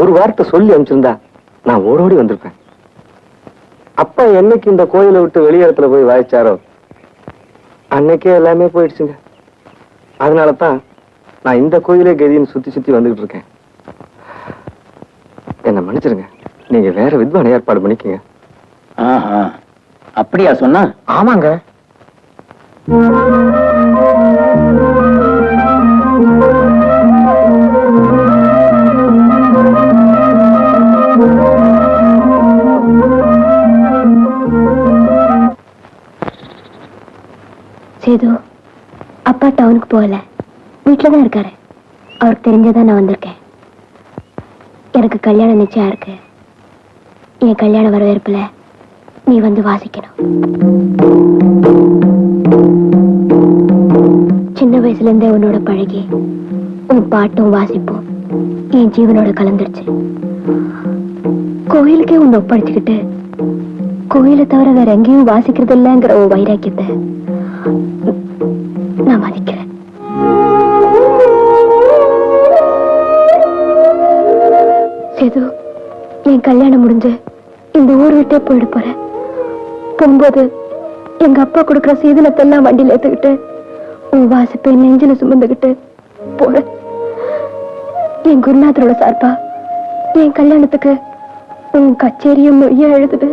ஒரு வார்த்தை சொல்லி அனுப்பிச்சிருந்தா நான் ஓடோடி வந்திருப்பேன். அப்பா என்னைக்கு இந்த கோயிலை விட்டு வெளியிடத்துல போய் வாய்ச்சாரோ அன்னைக்கே எல்லாமே போயிடுச்சுங்க. அதனாலதான் நான் இந்த கோயிலே கதின்னு சுத்தி சுத்தி வந்துகிட்டு இருக்கேன். என்ன மன்னிச்சிருங்க, நீங்க வேற வித்வான ஏற்பாடு பண்ணிக்கங்க. அப்படியா சொன்னா? ஆமாங்க. சேது, அப்பா டவுனுக்கு போகல, வீட்டுலதான் இருக்காரு. அவருக்கு தெரிஞ்சதான் நான் வந்திருக்கேன். எனக்கு கல்யாணம் நிச்சயம் இருக்கு. என் கல்யாண வரவேற்புல நீ வந்து வாசிக்கணும். வயசுல இருந்தே உன்னோட பழகி உன் பாட்டும் வாசிப்போம் என் ஜீவனோட கலந்துருச்சு. கோயிலுக்கே உன்னை ஒப்படைச்சுக்கிட்டு கோயிலை தவிர வேற எங்கேயும் வாசிக்கிறது இல்லைங்கிற உன் வைராக்கியத்தை நான் மதிக்கிறேன். சேது, என் கல்யாணம் முடிஞ்சு இந்த ஊர் விட்டே போயிட போறேன். போகும்போது எங்க அப்பா கொடுக்குற சீதனத்தெல்லாம் வண்டியில ஏத்துக்கிட்டு உன் வாசிப்பை நெஞ்சில சுமந்துகிட்டு போறேன். என் குருநாதரோட சார்பா என் கல்யாணத்துக்கு உன் கச்சேரியும் மொழியா எழுதுது.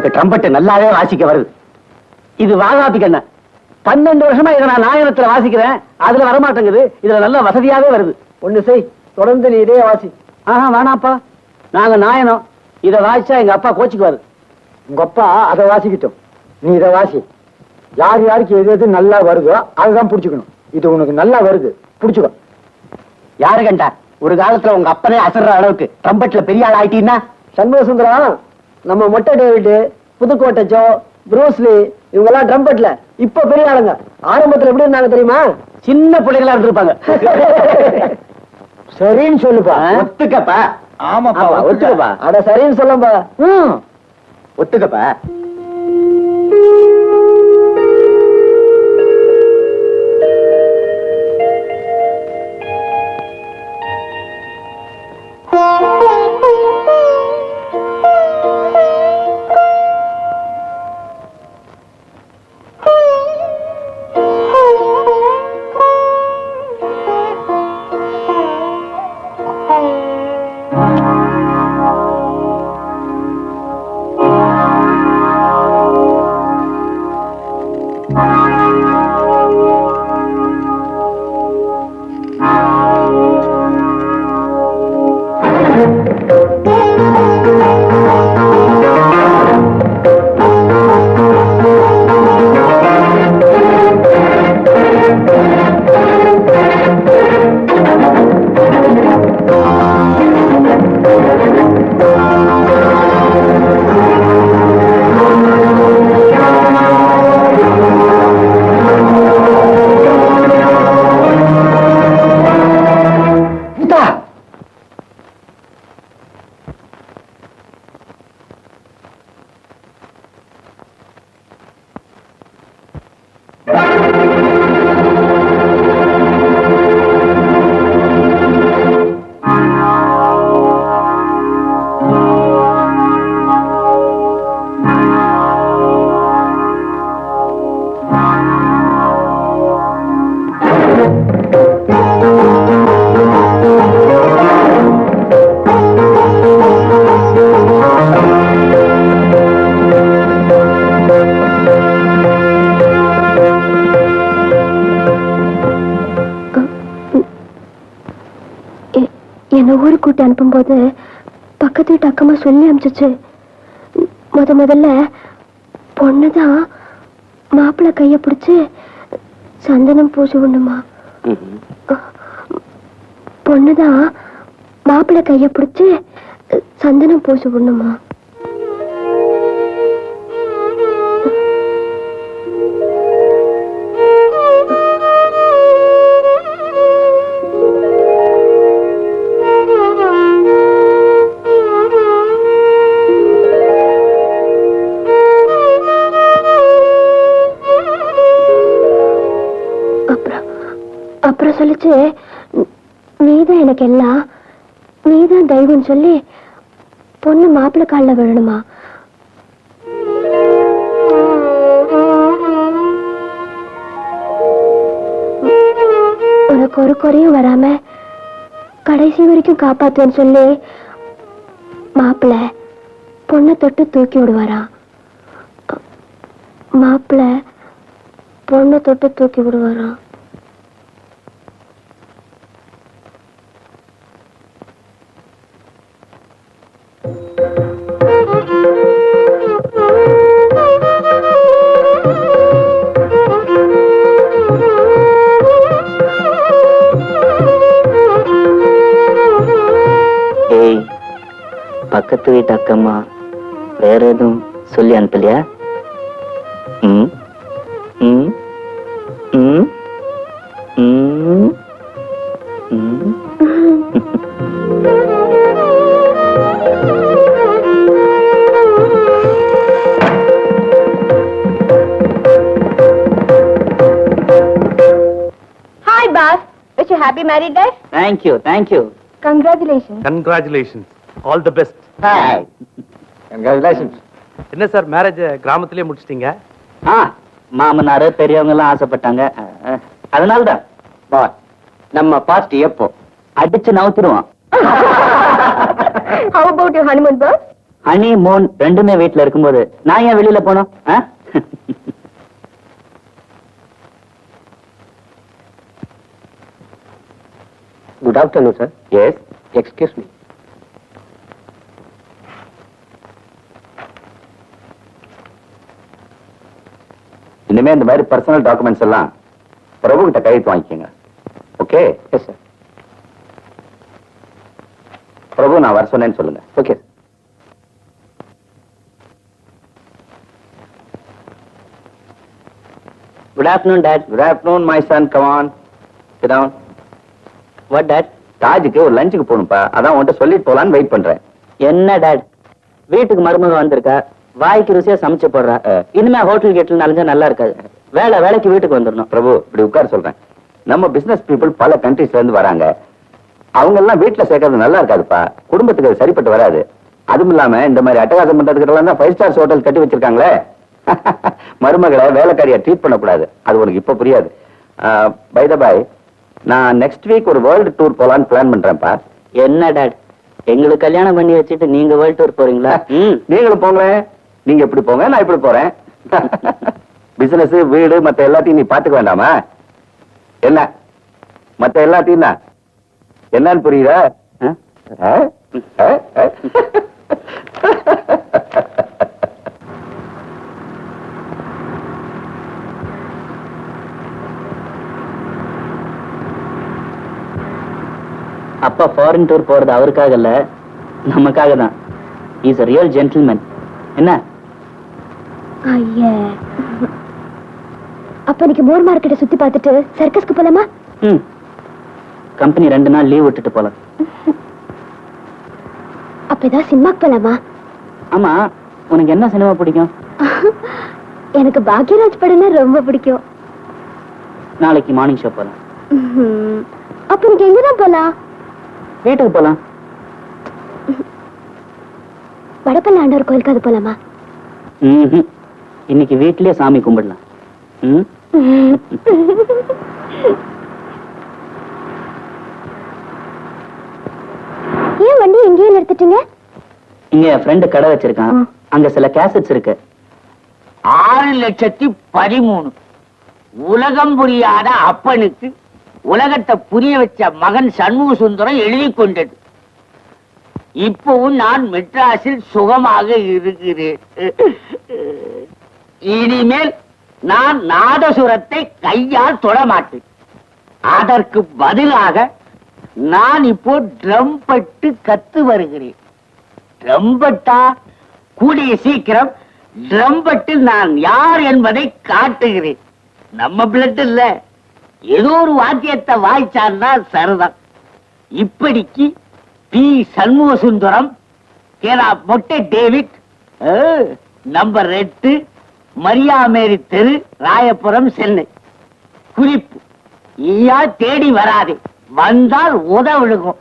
உங்களுக்கு ட்ரம்பட் நல்லாவே வாசிக்க வருது. இது வாகாபிக்கு என்ன 12 வருஷமா இதை நான் நாயனத்துல வாசிக்கிறேன், அதுல வரமாட்டேங்குது. இதுல நல்ல வசதியாவே வருது. ஒண்ணு செய், தொடர்ந்து நீ இதே வாசி. ஆஹா வேணாப்பா, நாங்க நாயனம் இதை வாசிச்சா எங்க அப்பா கோச்சுக்குவாரு. உங்க அப்பா அதை வாசிக்கிட்டோம், நீ இதை வாசி. யார் யாருக்கு எது எது நல்லா வருதோ அதுதான் புடிச்சுக்கணும். இது உனக்கு நல்லா வருது, புடிச்சுக்கோ. யாரு கண்டா ஒரு காலத்துல உங்க அப்பனே அசர்ற அளவுக்கு ட்ரம்பட்ல பெரிய ஆள் ஆயிட்டீங்கன்னா? சண்முக சுந்தரம், நம்ம மொட்டை டேவிட், புதுக்கோட்டை ஜோ, ப்ரூஸ்லி இவங்க எல்லாம் ட்ரம்பட்ல இப்ப பெரிய ஆளுங்க. ஆரம்பத்துல எப்படி இருந்தாங்க தெரியுமா? சின்ன பிள்ளைகளா இருந்திருப்பாங்க. சரின்னு சொல்லுப்பா. ஒத்துக்கப்பா. ஆமாப்பா, ஒத்துக்கப்பா. அட சரின்னு சொல்லப்பா. ஒத்துக்கப்பா. என்ன ஊரு கூட்டி அனுப்பும்போது பக்கத்து வீட்டு அக்கம்மா சொல்லி அனுப்பிச்சிச்சு. முதல்ல பொண்ணுதான் மாப்பிள்ளை கைய பிடிச்சு சந்தனம் பூசி விடணுமா. பொண்ணுதான் மாப்பிள்ளை கைய பிடிச்சு சந்தனம் பூசி விடணுமா. அப்புறம் சொல்லிச்சு, நீதான் எனக்கு எல்லாம், நீதான் தெய்வம் சொல்லி பொண்ணு மாப்பிள்ளை காலில் விழணுமா. உனக்கு ஒரு குறையும் வராம கடைசி வரைக்கும் காப்பாத்துவேன்னு சொல்லி மாப்பிள்ளை பொண்ணை தொட்டு தூக்கி விடுவாராம். மாப்பிள்ளை பொண்ணை தொட்டு தூக்கி விடுவாராம். பக்கத்து வீட்டு அக்கம்மா வேற எதுவும் சொல்லி அனுப்பலையா? ம் ம் ம் ம் ம். Hi boss, wish you happy married life. Thank you, thank you. Congratulations. Congratulations, all the best. Congratulations. என்ன சார் மேரேஜ் கிராமத்திலே முடிச்சிட்டீங்க? மாமனாரு பெரியவங்க எல்லாம் ஆசைப்பட்டாங்க, அதனால்தான். நம்ம பார்ட்டி எப்போ? அடிச்சு நவுத்திடுவோம். How about your honeymoon boss? Honeymoon ரெண்டுமே வீட்டுல இருக்கும்போது நான் ஏன் வெளியில போனோம்? Good afternoon sir. Yes, excuse me. இனிமே இந்த மாதிரி பர்சனல் டாக்குமெண்ட்ஸ் எல்லாம் பிரபு கிட்ட கையெழுத்து வாங்கிக்கோங்க. ஓகே? Yes sir. பிரபு நான் வர சொன்னேன்னு சொல்லுங்க. Okay. Good afternoon dad. Good afternoon my son, come on sit down. What dad? தாஜுக்கு ஒரு லஞ்சுக்கு போகணும்ப்பா, அதான் உன்கிட்ட சொல்லிட்டு போலான்னு வெயிட் பண்றேன். என்ன டாட், வீட்டுக்கு மருமக வந்திருக்கா, வாய்க்கு ருசியா சமைச்சு போடுறா. இனிமே ஹோட்டல் கேட்ல நலஞ்சா நல்லா இருக்காது. வேலைக்கு வீட்டுக்கு வந்துடணும். பிரபு இப்படி உட்கார சொல்றேன். நம்ம பிசினஸ் பீப்புள் பல கண்ட்ரீஸ்ல இருந்து வராங்க. அவங்க எல்லாம் வீட்டுல சேர்க்கறது நல்லா இருக்காதுப்பா, குடும்பத்துக்கு அது சரிப்பட்டு வராது. அதுவும் இல்லாம இந்த மாதிரி அட்டகாசம் பண்றதுக்கு எல்லாம் 5 ஸ்டார்ஸ் ஹோட்டல் கட்டி வச்சிருக்காங்களே. மருமகளை வேலைக்காரியா ட்ரீட் பண்ணக்கூடாது, அது உனக்கு இப்ப புரியாது. பை த பை, நான் நெக்ஸ்ட் வீக் ஒரு வேர்ல்டு டூர் போலான்னு பிளான் பண்றேன்ப்பா. என்ன டாட், எங்களுக்கு கல்யாணம் பண்ணி வச்சுட்டு நீங்க வேர்ல்ட் டூர் போறீங்களா? நீங்களும் போங்களேன். நீங்க எப்படி போங்க, நான் இப்படி போறேன். பிசினஸ், வீடு, மத்த எல்லாத்தையும் நீ பாத்துக்க வேண்டாமா? என்ன மத்த எல்லாத்தையும் தான் என்னன்னு புரியுதா? அப்பா ஃபாரின் டூர் போறது அவருக்காக இல்ல, நமக்காக தான். Is a real gentleman. என்ன? ஐயே, அப்ப இன்னைக்கு மோர் மார்க்கெட்டை சுத்தி பார்த்துட்டு சர்க்கஸ்க்கு போலாமா? கம்பெனி 2 நாள் லீவ் விட்டுட்டு போலாம். அப்ப ஏதாவது சினிமாக்கு போலாமா? ஆமா, உனக்கு என்ன சினிமா பிடிக்கும்? எனக்கு பாக்யராஜ் படம்னா ரொம்ப பிடிக்கும். நாளைக்கு மார்னிங் ஷோ போலாம். அப்ப இன்னைக்கு எங்கதான் போலாம்? வீட்டுக்கு போலாம். வடப்பள்ள ஆண்டவர் கோயிலுக்கு அது போலாமா? இன்னைக்கு வீட்லயே சாமி கும்பிடலாம். ஏன் வண்டி எங்கேயே நிறுத்திட்டீங்க? இங்க என் ஃப்ரெண்டு கடை வச்சிருக்கான், அங்க சில கேசட்ஸ் இருக்கு. 6,13,000 உலகம் புரியாத அப்பனுக்கு உலகத்தை புரிய வச்ச மகன் சண்முக சுந்தரம் எழுதி கொண்டது. இப்பவும் நான் மெட்ராஸில் சுகமாக இருக்கிறேன். இனிமேல் நான் நாதசுரத்தை கையால் தொடமாட்டேன். அதற்கு பதிலாக நான் இப்போ ட்ரம்பட்டு கத்து வருகிறேன். ட்ரம்பட்டா? கூடிய சீக்கிரம் ட்ரம்பட்டில் நான் யார் என்பதை காட்டுகிறேன். நம்ம பிளட் இல்ல, ஏதோ ஒரு வாத்தியத்தை வாய்ச்சான்னா சரிதான். இப்படிக்கு பி சண்முக சுந்தரம், மொட்டை டேவிட், நம்பர் 8, மரியாமேரி தெரு, ராயபுரம், சென்னை. குறிப்பு: ஈயா தேடி வராதே, வந்தால் உதவிடுகும்.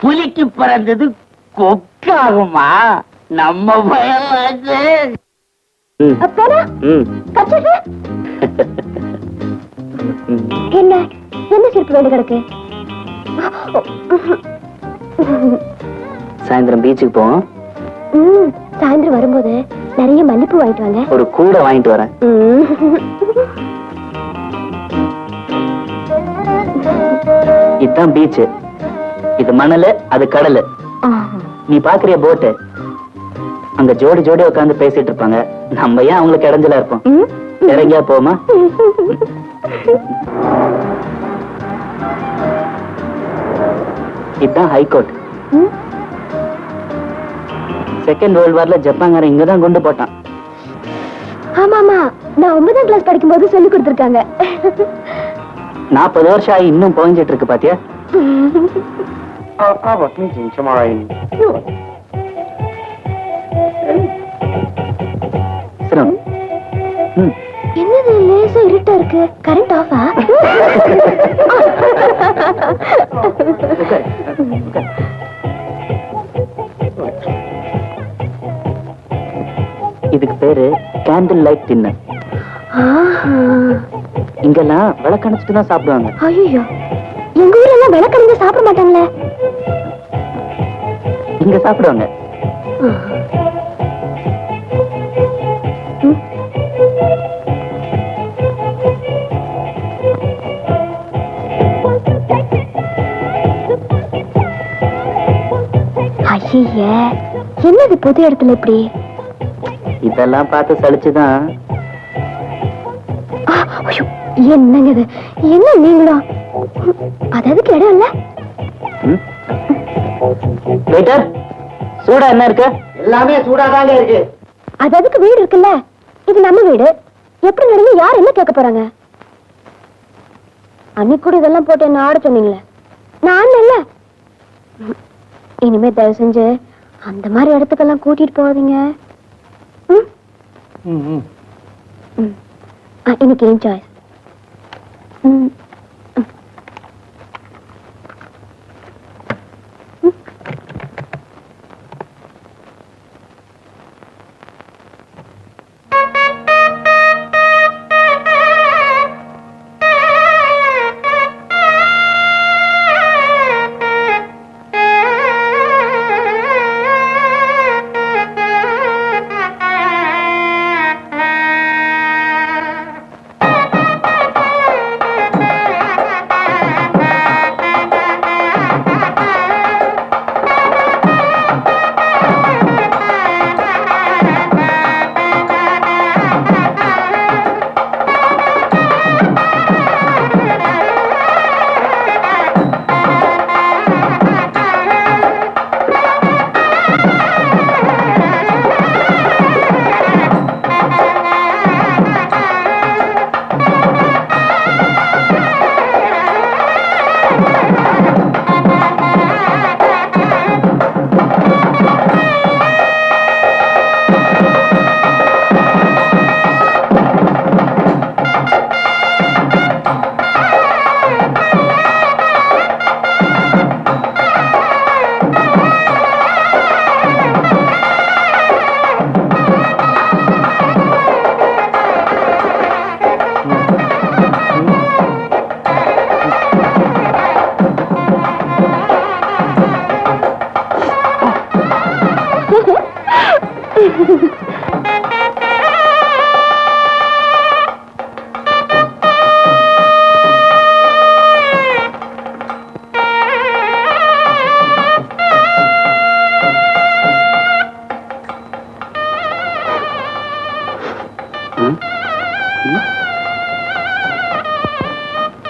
புலிக்கு பிறந்தது கொக்காகுமா? நம்ம பயலாச்சு. என்ன என்ன சிரிப்பு வேண்டு கிடக்கு? சாயந்தரம் பீச்சுக்கு போவோம். சாயந்தரம் வரும்போது நிறைய மல்லிப்பூ வாங்கிட்டு வாங்க. ஒரு கூட வாங்கிட்டு வரேன். இதுதான் பீச், இது மணலு, அது கடலு. நீ பாக்குறிய போட்டு, அங்க ஜோடி ஜோடி உட்காந்து பேசிட்டு இருப்பாங்க. நம்ம ஏன் அவங்களுக்கு இடைஞ்சலா இருப்போம்? இறங்கியா போமா? இதுதான் ஹைகோர்ட். செகண்ட் வேர்ல்ட் வார்ல ஜப்பான்காரன் இங்கதான் குண்டு போட்டான். ஆமாமா, நான் 9ஆம் கிளாஸ் படிக்கும் போது சொல்லி கொடுத்திருக்காங்க. 40 வருஷம் ஆகி இன்னும் புகஞ்சிட்டு இருக்கு பாத்தியா? என்னது லேசா இருட்டா இருக்கு? கரண்ட் ஆஃபா? இதுக்கு பேரு கேண்டில் லைட் டின்னர். இங்கெல்லாம் விளக்கணைச்சிட்டு தான் சாப்பிடுவாங்க. ஐயோ, எங்க ஊர்ல எல்லாம் விளக்கணைங்க சாப்பிட மாட்டாங்களே. இங்க சாப்பிடுவாங்க. ஐயே, என்னது புது இடத்துல இப்படி? இதெல்லாம் பார்த்து சலிச்சுதான். ஐயோ, என்னங்க இது? என்ன நீங்களும்? அது அதுக்கு இடம் இல்ல. வெயிட்டர், சூடா என்ன இருக்கு? எல்லாமே சூடாதாங்க இருக்கு. அது அதுக்கு வீடு இருக்குல்ல, இது நம்ம வீடு. எப்படி நடந்து யார் என்ன கேட்க போறாங்க? அன்னைக்கு கூட இதெல்லாம் போட்டு என்ன ஆட சொன்னீங்களே, நான் இல்ல. இனிமே தயவு செஞ்சு அந்த மாதிரி இடத்துக்கெல்லாம் கூட்டிட்டு போகாதீங்க. இன்னைக்கு ஏன் சாய்ஸ்?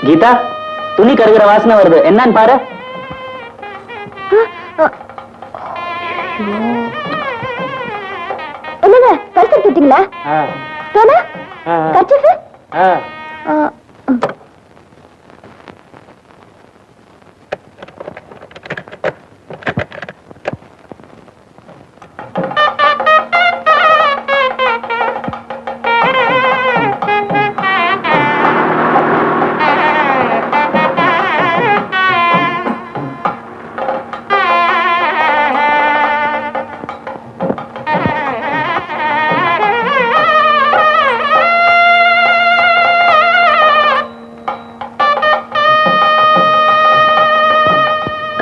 கீதா, துணி கருகிற வாசனை வருது, என்னன்னு பாரு. என்னங்க பரிசு எடுத்துட்டீங்களா? பேனா, கர்ச்சீஃப்?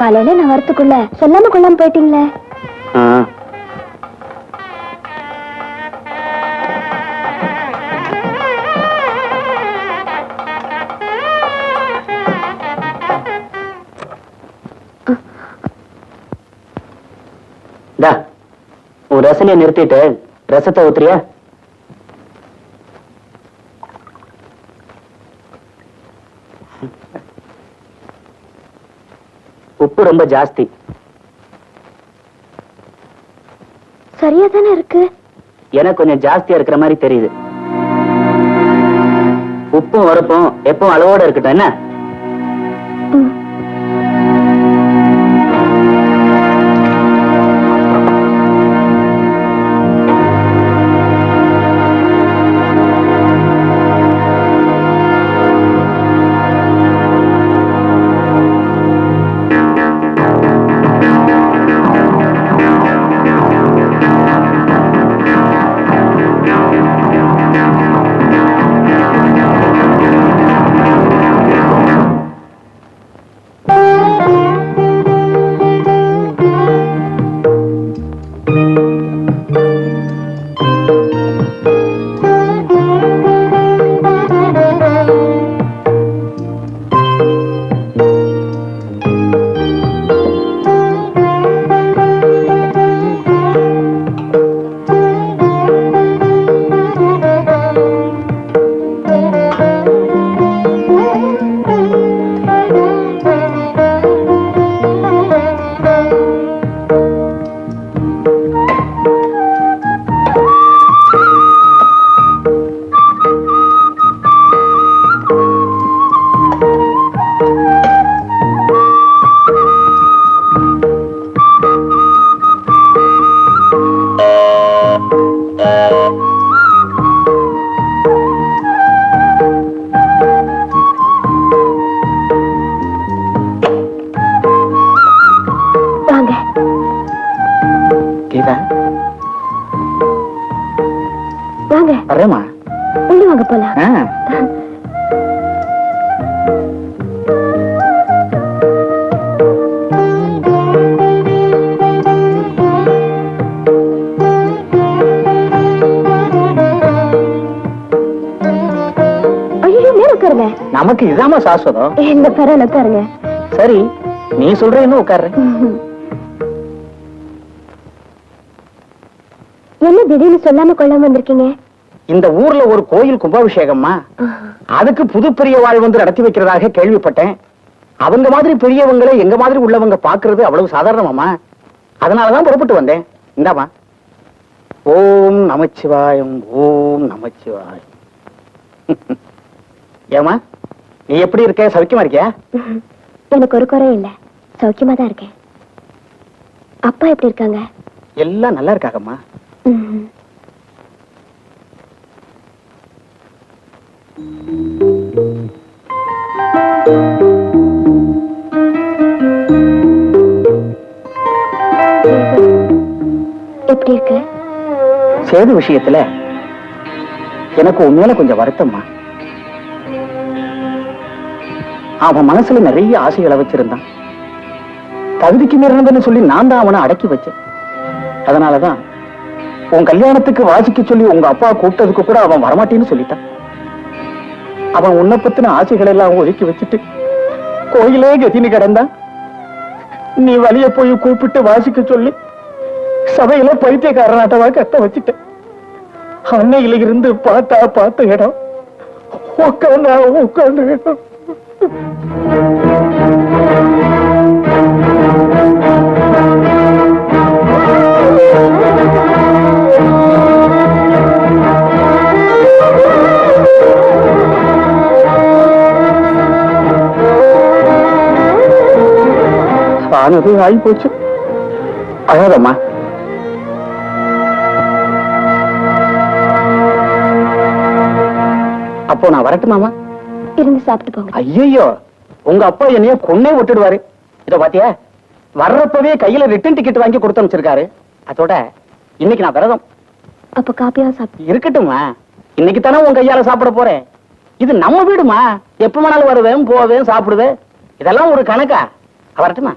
காலையில நான் வரத்துக்குள்ள சொல்லாம கொள்ளாம போயிட்டீங்களே. உன் ரசனையை நிறுத்திட்டு ரசத்தை ஊத்துறியா? உப்பு ரொம்ப ஜாஸ்தி. சரியா தானே இருக்கு. எனக்கு கொஞ்சம் ஜாஸ்தியா இருக்கிற மாதிரி தெரியுது. உப்பும் உரப்பும் எப்பவும் அளவோட இருக்கட்டும் என்ன? வர்றேம்மா. உள்ள வாங்க போலாம். ஐயோ, மேல உட்காருங்க. நமக்கு இதாம சாஸ்வதம். இந்த பரவாயில்ல, உட்காருங்க. சரி, நீ சொல்றேன்னு உட்கார்றேன். என்ன திடீர்னு சொல்லாம கொள்ளாம வந்திருக்கீங்க? இந்த ஊர்ல ஒரு கோயில் கும்பாபிஷேகம்மா, அதுக்கு புது பெரியவாள் வந்து நடத்தி வைக்கிறதாக கேள்விப்பட்டேன். அவங்க மாதிரி பெரியவங்களை எங்க மாதிரி உள்ளவங்க பாக்குறது அவ்வளவு சாதாரணமாமா. அதனாலதான் புறப்பட்டு வந்தேன். இந்தாமா. ஓம் நமச்சிவாயம், ஓம் நமச்சிவாயம். ஏமா, நீ எப்படி இருக்க? சௌக்கியமா இருக்கியா? எனக்கு ஒரு குறை இல்ல, சௌக்கியமா தான் இருக்கேன். அப்பா எப்படி இருக்காங்க? எல்லாம் நல்லா இருக்காங்கம்மா. எப்படி இருக்கு? சேது விஷயத்துல எனக்கு உண்மையில கொஞ்சம் வருத்தம்மா. அவன் மனசுல நிறைய ஆசைகளை வச்சிருந்தான். தகுதிக்கு மீறினதுன்னு சொல்லி நான் தான் அவனை அடக்கி வச்சேன். அதனாலதான் உன் கல்யாணத்துக்கு வாசிக்க சொல்லி உங்க அப்பா கூப்பிட்டதுக்கு கூட அவன் வரமாட்டேன்னு சொல்லிட்டான். அவன் உன்னை பத்தின ஆசைகளை எல்லாம் ஒதுக்கி வச்சுட்டு கோயிலே கதின்னு கிடந்தான். நீ வழிய போய் கூப்பிட்டு வாசிக்க சொல்லி சபையில பைத்தியக்காரனாட்டவா கத்த வச்சுட்ட. அன்னையில இருந்து பார்த்த இடம் உட்கார்ந்து இடம். ஆனது ஆகி போச்சு. அழாதம்மா. அப்போ நான் வரட்டுமாமா? இருந்து சாப்பிட்டு போங்க. ஐயோ, உங்க அப்பா என்னைய கொன்னே விட்டுடுவாரு. இத பாத்தியா, வர்றப்பவே கையில ரிட்டன் டிக்கெட் வாங்கி கொடுத்து அனுப்பிச்சிருக்காரு. அதோட இன்னைக்கு நான் விரதம். அப்ப காப்பியா சாப்பிட்டு இருக்கட்டுமா, இன்னைக்கு தானே உன் கையால சாப்பிட போறேன். இது நம்ம வீடுமா, எப்ப வேணாலும் வருவேன் போவேன் சாப்பிடுவேன். இதெல்லாம் ஒரு கணக்கா? வரட்டுமா?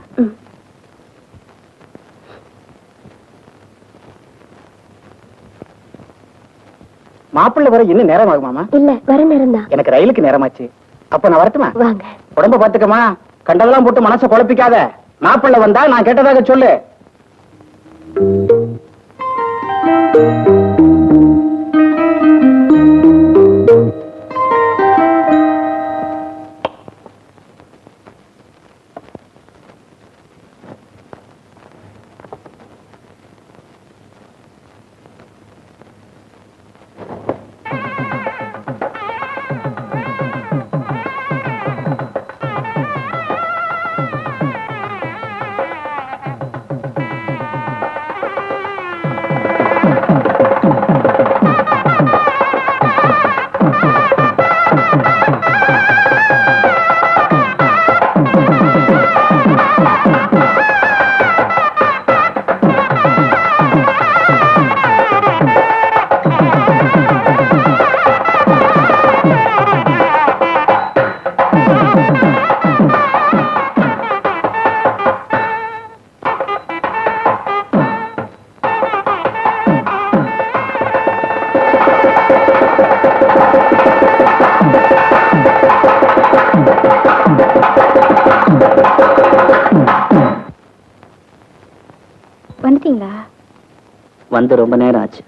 மாப்பிள்ளை வர இன்னும் நேரம் ஆகுமாமா? இல்ல, வர நேரம் தான். எனக்கு ரயிலுக்கு நேரமாச்சு. அப்ப நான் வரட்டுமா? வாங்க. உடம்ப பாத்துக்கமா, கண்டதெல்லாம் போட்டு மனசை குழப்பிக்காத. மாப்பிள்ளை வந்தா நான் கேட்டதாக சொல்லு. வந்துட்டீங்களா? வந்து ரொம்ப நேரம் ஆச்சு.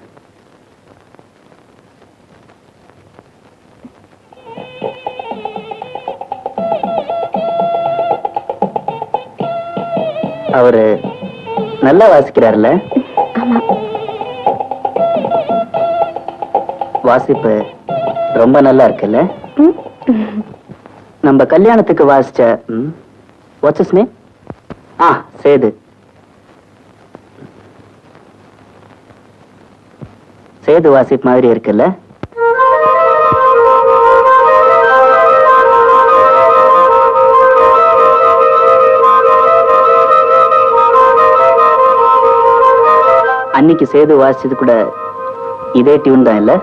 அவரு நல்லா வாசிக்கிறாருல்ல? ஆமா. வாசிப்பு ரொம்ப நல்லா இருக்குல்ல? நம்ம கல்யாணத்துக்கு வாசிச்ச what's his name? Sethu. Sethu வாசிப் மாதிரி இருக்குல்ல? அன்னைக்கு சேது வாசிச்சது கூட இதே டியூன் தான் இல்ல?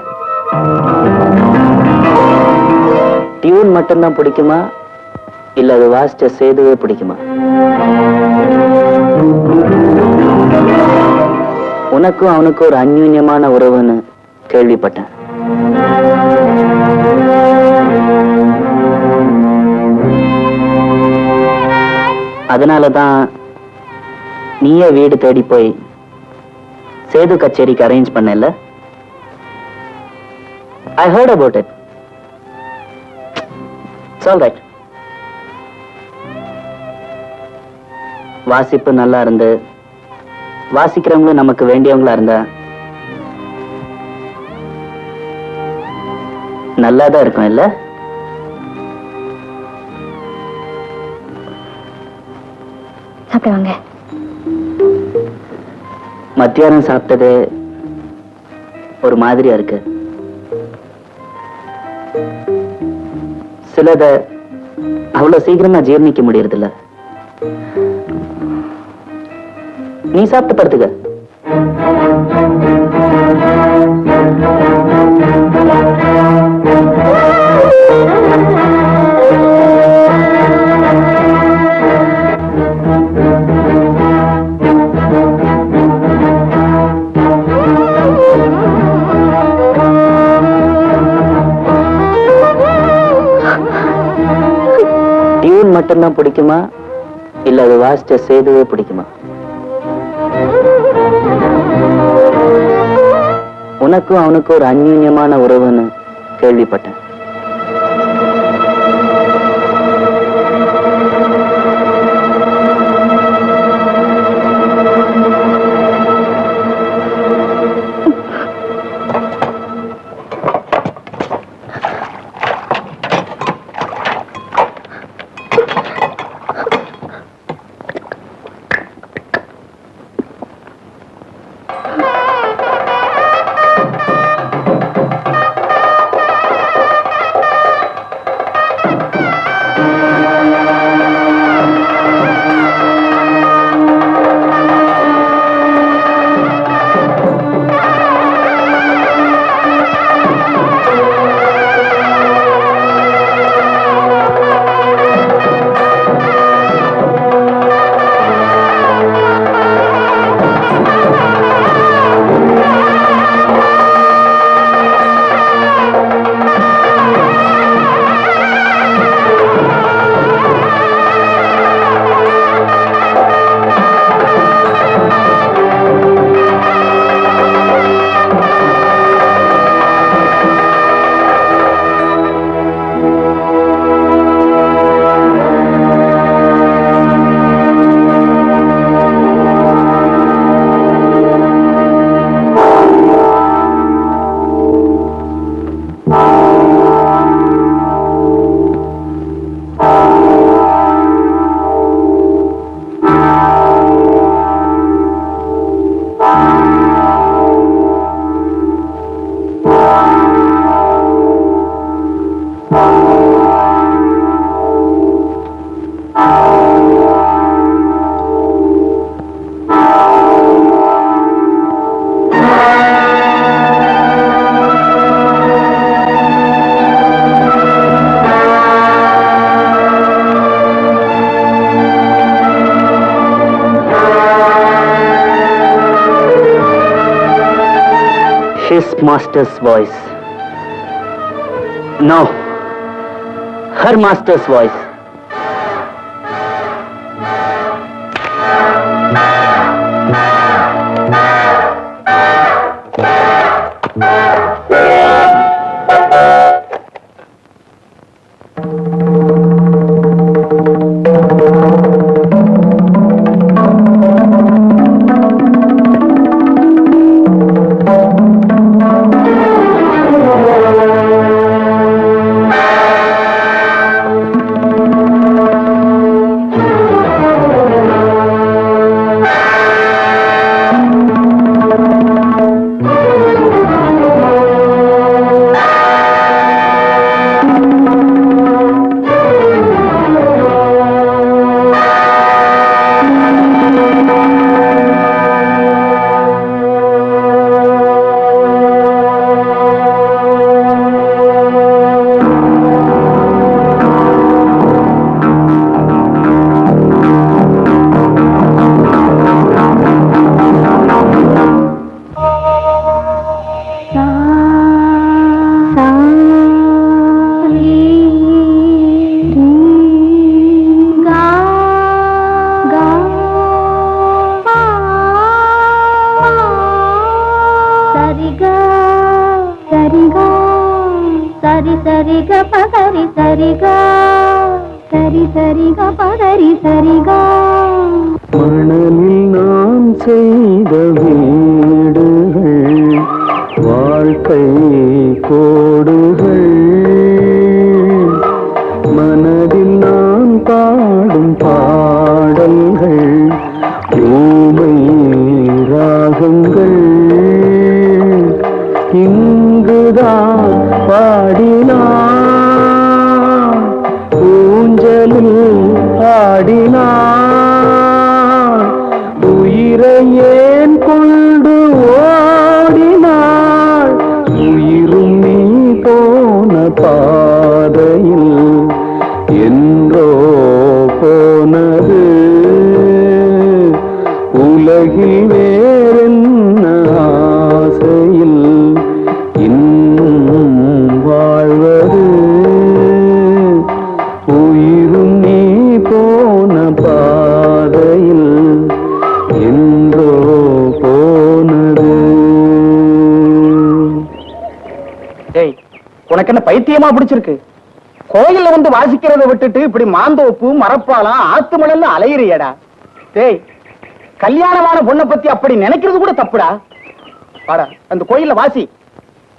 டியூன் மட்டும்தான் பிடிக்குமா இல்ல அது வாசிச்ச சேதுவே பிடிக்குமா? உனக்கும் அவனுக்கும் ஒரு அந்யூன்யமான உறவுன்னு கேள்விப்பட்டேன். அதனாலதான் நீயே வீடு தேடி போய் சேது கச்சேரிக்கு அரேஞ்ச் பண்ணல. I heard about it. It's all right. வாசிப்பு நல்லா இருந்து வாசிக்கிறவங்களும் நமக்கு வேண்டியவங்களா இருந்தா நல்லாதான் இருக்கும் இல்ல? சாப்பிடுவாங்க. மத்தியானம் சாப்பிட்டது ஒரு மாதிரியா இருக்கு. சிலத அவ்வளவு சீக்கிரமா ஜீர்ணிக்க முடியறதில்ல. நீ சாப்பிட்டு படுத்துக்க. டியூன் மட்டும்தான் பிடிக்குமா இல்ல அது வாசிச்ச சேதுவே பிடிக்குமா? உனக்கும் அவனுக்கும் ஒரு அந்யூன்யமான உறவுன்னு கேள்விப்பட்டேன். His master's voice. No, her master's voice. சரிகா சரிகா சரி சரிக பகரி சரிகா சரி சரிக பகரி சரிகா மணலில் நான் செய்த வீடுகள் வாழ்க்கை கோடுகள் மனதில் நான் பாடும் பாடல்கள் ஊமை ராகங்கள் இங்குதான் பாடினான் ஊஞ்சலில் ஆடினான் உயிரை ஏன் கொண்டு ஓடினாள் உயிரும் நீ போன பாதையில் என்றோ போனது உலகில் வேறென்ன ஆசையில் இன்னும் வாழ்வது உயிரும் நீ போன பாதையில் என்றோ போனது. டேய், உனக்கு என்ன பைத்தியமா பிடிச்சிருக்கு? கோயில்ல வந்து வாசிக்கிறத விட்டுட்டு இப்படி மாந்தோப்பு மரப்பாலம் ஆத்து மணல்ல அலையிறியடா. டேய், கல்யாணமான பொண்ணை பத்தி அப்படி நினைக்கிறது கூட தப்புடா. வாடா, அந்த கோயில்ல வாசி,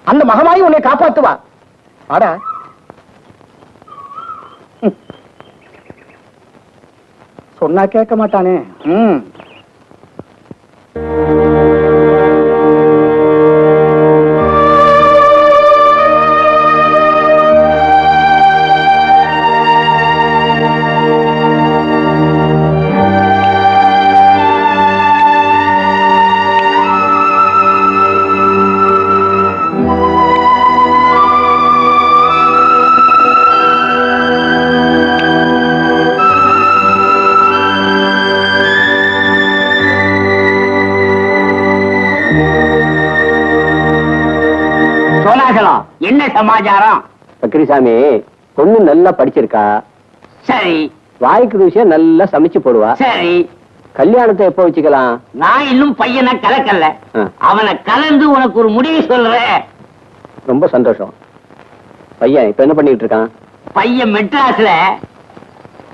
அந்த மகமாயி உன்னை காப்பாத்துவா. வாடா. சொன்னா கேட்க மாட்டானே. என்ன சமாச்சாரம்? பக்ரிசாமி, பொண்ணு நல்லா படிச்சிருக்கா. சரி. வாய்க்கு விஷயம் நல்லா சமைச்சு போடுவா. சரி. கல்யாணத்தை எப்ப வச்சுக்கலாம்? நான் இன்னும் பையனை கலக்கல. அவனை கலந்து உனக்கு ஒரு முடிவு சொல்றேன். ரொம்ப சந்தோஷம். பையன் இப்ப என்ன பண்ணிட்டு இருக்கான்? பையன் மெட்ராஸ்ல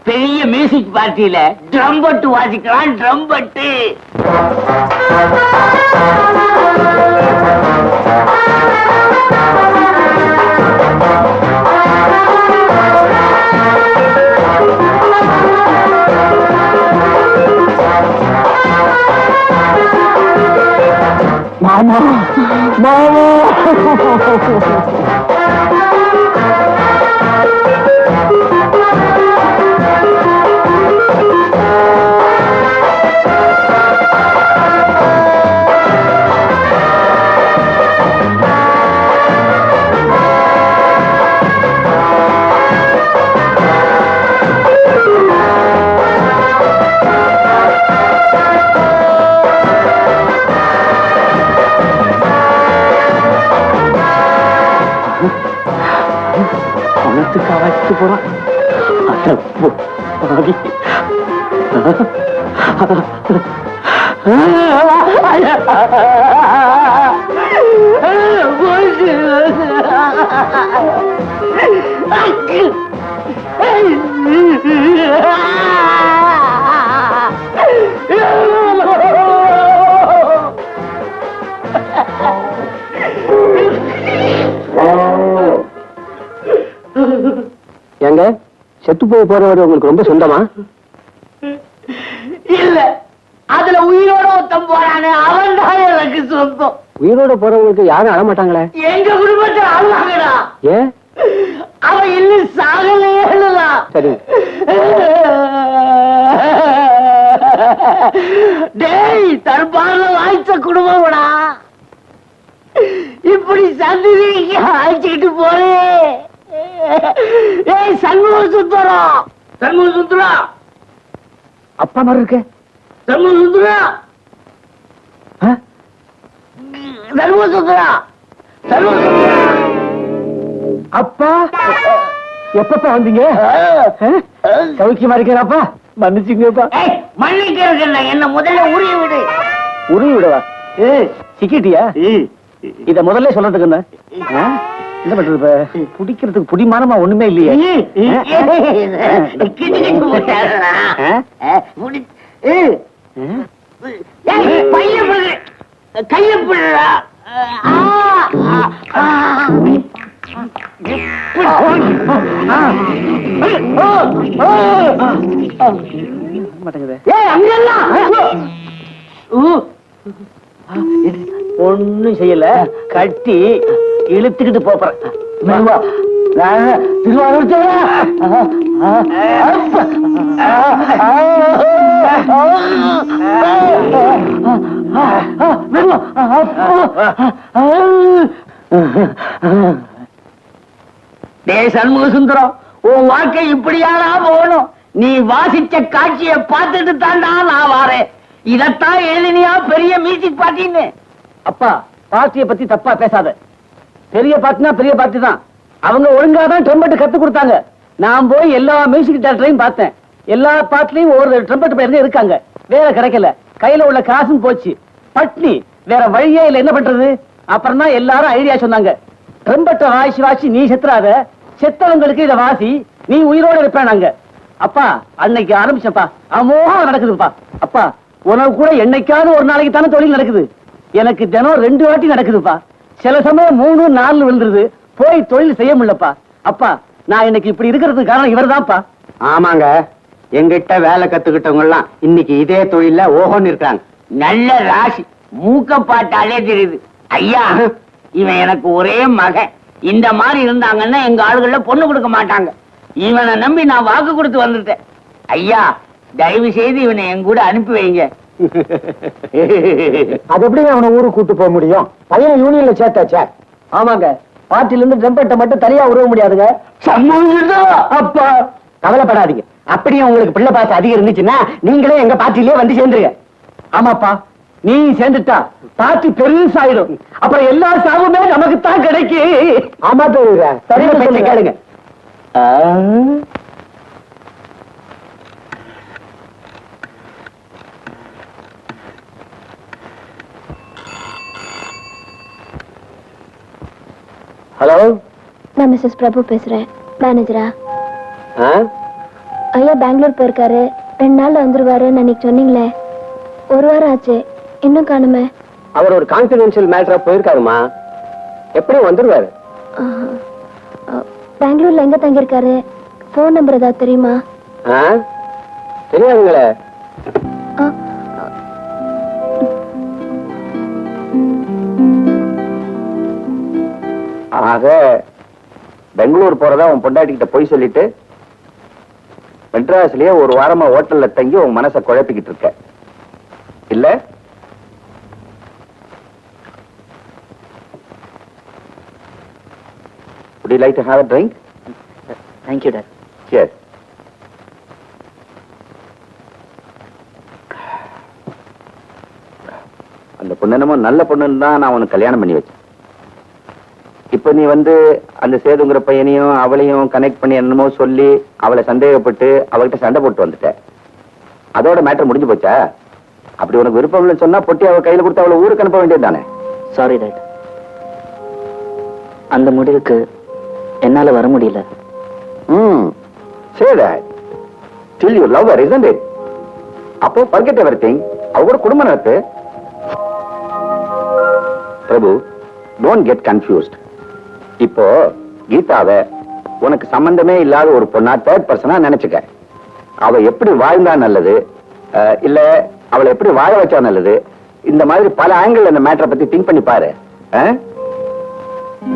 பெரிய மியூசிக் பார்ட்டியில ட்ரம்பட்டு வாசிக்கிறான். ட்ரம்பட்டு. மாமா மாமா வச்சுட்டு போறான். எங்க செத்து போய் போறவர் உங்களுக்கு ரொம்ப சொந்தமா? இல்ல, அதுல உயிரோட ஒருத்தன் போறானே அவன் தான் எனக்கு சொந்தம். உயிரோட போறவங்களுக்கு யாரும் அழமாட்டாங்களே? எங்க குடும்பத்தில் அழுவாங்கடா. ஏன்? அவன் இன்னும் சாகலையேலாம். சரி. டேய், தற்பால வாய்ச்ச குடும்பம்டா. இப்படி சந்திரிக்கு அழைச்சிக்கிட்டு போறே. ஏய் சண்முக சுந்தரம், சண்முக சுந்தரா, அப்பா மாதிரி இருக்கு. சண்முக சுந்தரா, சண்முக சுந்தரா, சண்முக சுந்தரா. அப்பா எப்பப்பா வந்தீங்க? சௌக்கியமா இருக்கிறாப்பா? மன்னிச்சுங்கப்பா. மன்னிக்கிறதுல என்ன முதல்ல உரிய விடு. உருவி விடவா? சிக்கிட்டியா? இத முதல்ல சொல்றதுக்கு என்ன என்ன பண்றது இப்ப குடிக்கிறதுக்கு புடிமானமா ஒண்ணுமே இல்லையே கைய பிடுறா மாட்டேங்குது ஒண்ணும் செய்யல கட்டி இழுத்துக்கிட்டு போறேன் சண்முக சுந்தரம் உன் வாழ்க்கை இப்படியானா போகணும் நீ வாசிச்ச காட்சிய பார்த்துட்டு தாண்டா நான் வாரேன் இதத்தான் எழுதினியா பெரிய மியூசிக் பார்ட்டின்னு அப்பா பாட்டிய பத்தி தப்பா பேசாத பெரிய பாட்டுனா பெரிய பாட்டு தான் அவங்க ஒழுங்காதான் ட்ரம்பெட் கத்து கொடுத்தாங்க நான் போய் எல்லா மியூசிக் டேரக்டரையும் பார்த்தேன் எல்லா பாட்டுலயும் ஒரு ட்ரம்பெட் பேருங்க இருக்காங்க வேற கிடைக்கல கையில உள்ள காசும் போச்சு பட்னி வேற வழியே இல்ல என்ன பண்றது அப்புறம் தான் எல்லாரும் ஐடியா சொன்னாங்க ட்ரம்பெட்டை வாசி வாசி நீ செத்துறாத செத்தவங்களுக்கு இத வாசி நீ உயிரோட இருப்பேன் நாங்க அப்பா அன்னைக்கு ஆரம்பிச்சப்பா அமோகம் நடக்குதுப்பா அப்பா உனக்கு கூட என்னைக்காவது ஒரு நாளைக்கு தானே தொழில் நடக்குது எனக்கு தினம் 2 வாட்டி நடக்குதுப்பா சில சமயம் 3, 4 விழுந்துருது போய் தொழில் செய்ய முடியலப்பா அப்பா நான் இன்னைக்கு இப்படி இருக்கிறதுக்கு காரணம் இவர்தான்ப்பா ஆமாங்க எங்கிட்ட வேலை கத்துக்கிட்டவங்க எல்லாம் இன்னைக்கு இதே தொழில ஓஹோன்னு இருக்காங்க நல்ல ராசி மூக்க பாட்டாலே தெரியுது ஐயா இவன் எனக்கு ஒரே மகன் இந்த மாதிரி இருந்தாங்கன்னா எங்க ஆளுகள்ல பொண்ணு கொடுக்க மாட்டாங்க இவனை நம்பி நான் வாக்கு கொடுத்து வந்துட்டேன் ஐயா தயவு செய்து இவனை என் கூட அனுப்பி வைங்க அது எப்படி அவனை ஊருக்கு கூட்டு போக முடியும் பையனை யூனியன்ல சேர்த்தாச்சா ஆமாங்க பார்ட்டில இருந்து ட்ரம்பெட்டை மட்டும் தனியா உருவ முடியாதுங்க அப்பா கவலைப்படாதீங்க அப்படியே உங்களுக்கு பிள்ளை பாசம் அதிகம் இருந்துச்சுன்னா நீங்களே எங்க பார்ட்டிலேயே வந்து சேர்ந்துருங்க ஆமாப்பா நீ சேர்ந்துட்டா பார்ட்டி பெருசாயிடும் அப்புறம் எல்லா சாவுமே நமக்கு தான் கிடைக்கு ஆமா சரியா கேளுங்க ஹலோ நான் மிஸ்ஸஸ் பிரபு பேசுறேன் மேனேஜரா ஐயா பெங்களூர் போயிருக்காரு 2 நாள்ல வந்துருவாரு அன்னைக்கு சொன்னீங்களே 1 வாரம் ஆச்சு இன்னும் காணுமே அவர் ஒரு கான்பிடென்ஷியல் மேட்டரா போயிருக்காருமா எப்படியும் வந்துருவாரு பெங்களூர்ல எங்க தங்கியிருக்காரு போன் நம்பர் ஏதாவது தெரியுமா தெரியாதுங்களே ஆக பெங்களூர் போறதா உன் பொண்டாட்டிக்கிட்ட போய் சொல்லிட்டு மெட்ராஸ்லயே 1 வாரமா ஹோட்டல்ல தங்கி உன் மனசை குழப்பிக்கிட்டு இருக்க இல்ல Would you like to have a drink? Thank you, Dad. Cheers. அந்த பொண்ணு என்னமோ நல்ல பொண்ணுன்னு தான் நான் உனக்கு கல்யாணம் பண்ணி வச்சேன் இப்ப நீ வந்து அந்த சேதுங்கிற பையனையும் அவளையும் கனெக்ட் பண்ணி என்னமோ சொல்லி அவளை சந்தேகப்பட்டு அவகிட்ட சண்டை போட்டு வந்துட்ட அதோட மேட்டர் முடிஞ்சு போச்சா அப்படி உனக்கு விருப்பம் இல்லைன்னு சொன்னா பொட்டி அவ கையில கொடுத்து அவளை ஊருக்கு அனுப்ப வேண்டியது தானே சாரி டாட் அந்த முடிவுக்கு என்னால வர முடியல say that till you love her isn't it அப்போ forget everything அவ கூட குடும்பம் நடத்து பிரபு don't get confused இப்போ கீதாவை உனக்கு சம்பந்தமே இல்லாத ஒரு பொண்ணா 3rd பர்சனா நினைச்சுக்க அவ எப்படி வாழ்ந்தா நல்லது இல்ல அவளை எப்படி வாழ வச்சா நல்லது இந்த மாதிரி பல ஆங்கிள் இந்த மேட்டரை பத்தி திங்க் பண்ணி பாரு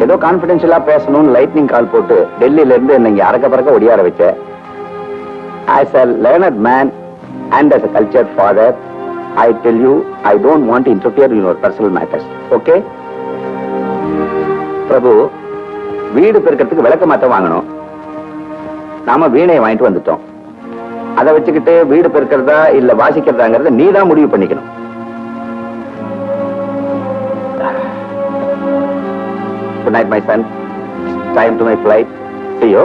ஏதோ கான்பிடென்ஷியலா பேசணும்னு லைட்னிங் கால் போட்டு டெல்லியில இருந்து என்ன இங்க அரக்க பறக்க ஒடியார வச்ச as a learned man and as a cultured father I tell you I don't want to interfere in your personal matters okay பிரபு வீடு பெருக்கிறதுக்கு விளக்க மாத்த வாங்கணும் நாம வீணையை வாங்கிட்டு வந்துட்டோம் அதை வச்சுக்கிட்டு வீடு பெருக்கிறதா இல்ல வாசிக்கிறதாங்கிறத நீ தான் முடிவு பண்ணிக்கணும் Good night, my son. It's time to my flight. See you.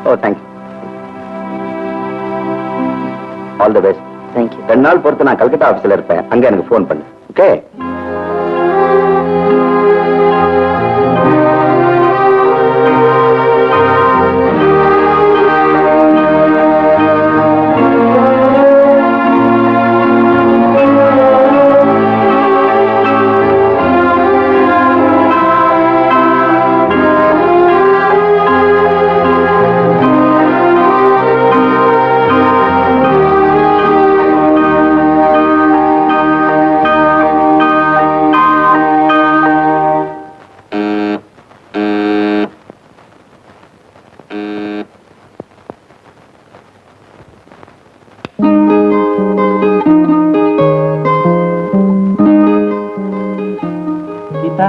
Oh, thank you. All the best. Thank you. 2 நாள் பொறுத்து நான் கல்கத்தா ஆபீஸ்ல இருப்பேன், அங்க எனக்கு போன் பண்ணு. ஓகே? கீதா,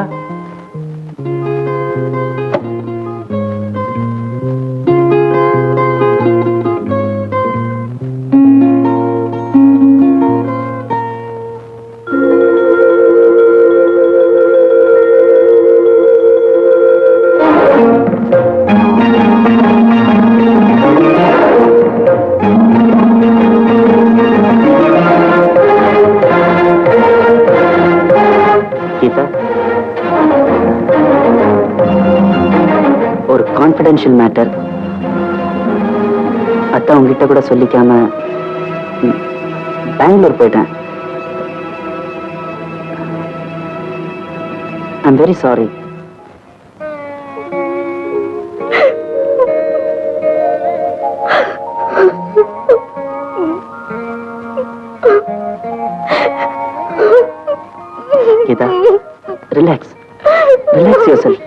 கீதா, ஒரு கான்பிடென்ஷியல் மேட்டர். அத்தான் உங்ககிட்ட கூட சொல்லிக்காம பெங்களூர் போயிட்டேன். I'm very sorry. Geetha, relax yourself.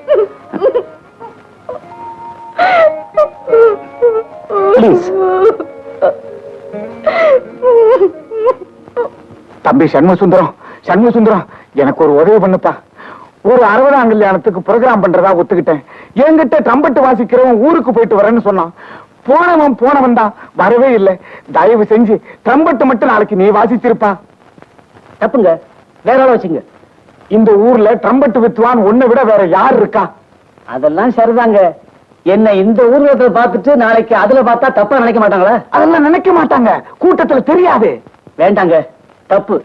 Please. தம்பி சண்முகசுந்தரம், எனக்கு ஒரு உதவி பண்ணுப்பா. ஒரு 60ஆம் கல்யாணத்துக்கு ப்ரோகிராம் பண்றதா ஒத்துக்கிட்டேன். என்கிட்ட ட்ரம்பட் வாசிக்கிறவன் ஊருக்கு போயிட்டு வரேன்னு சொன்னான். போனவன் தான் வரவே இல்லை. தயவு செஞ்சு ட்ரம்பட் மட்டும் நாளைக்கு நீ வாசிச்சிருப்பா. தப்புங்க, வேற ஆள வச்சுங்க. இந்த ஊர்ல ட்ரம்பட் வித்துவான் உன்னை விட வேற யார் இருக்கா? அதெல்லாம் சரிதாங்க. என்ன இந்த ஊர்ல பார்த்துட்டு நாளைக்கு அதுல பார்த்தா தப்பா நினைக்க மாட்டாங்களா? அதெல்லாம் நினைக்க மாட்டாங்க, கூட்டத்துல தெரியாது. வேண்டாங்க, தப்பு.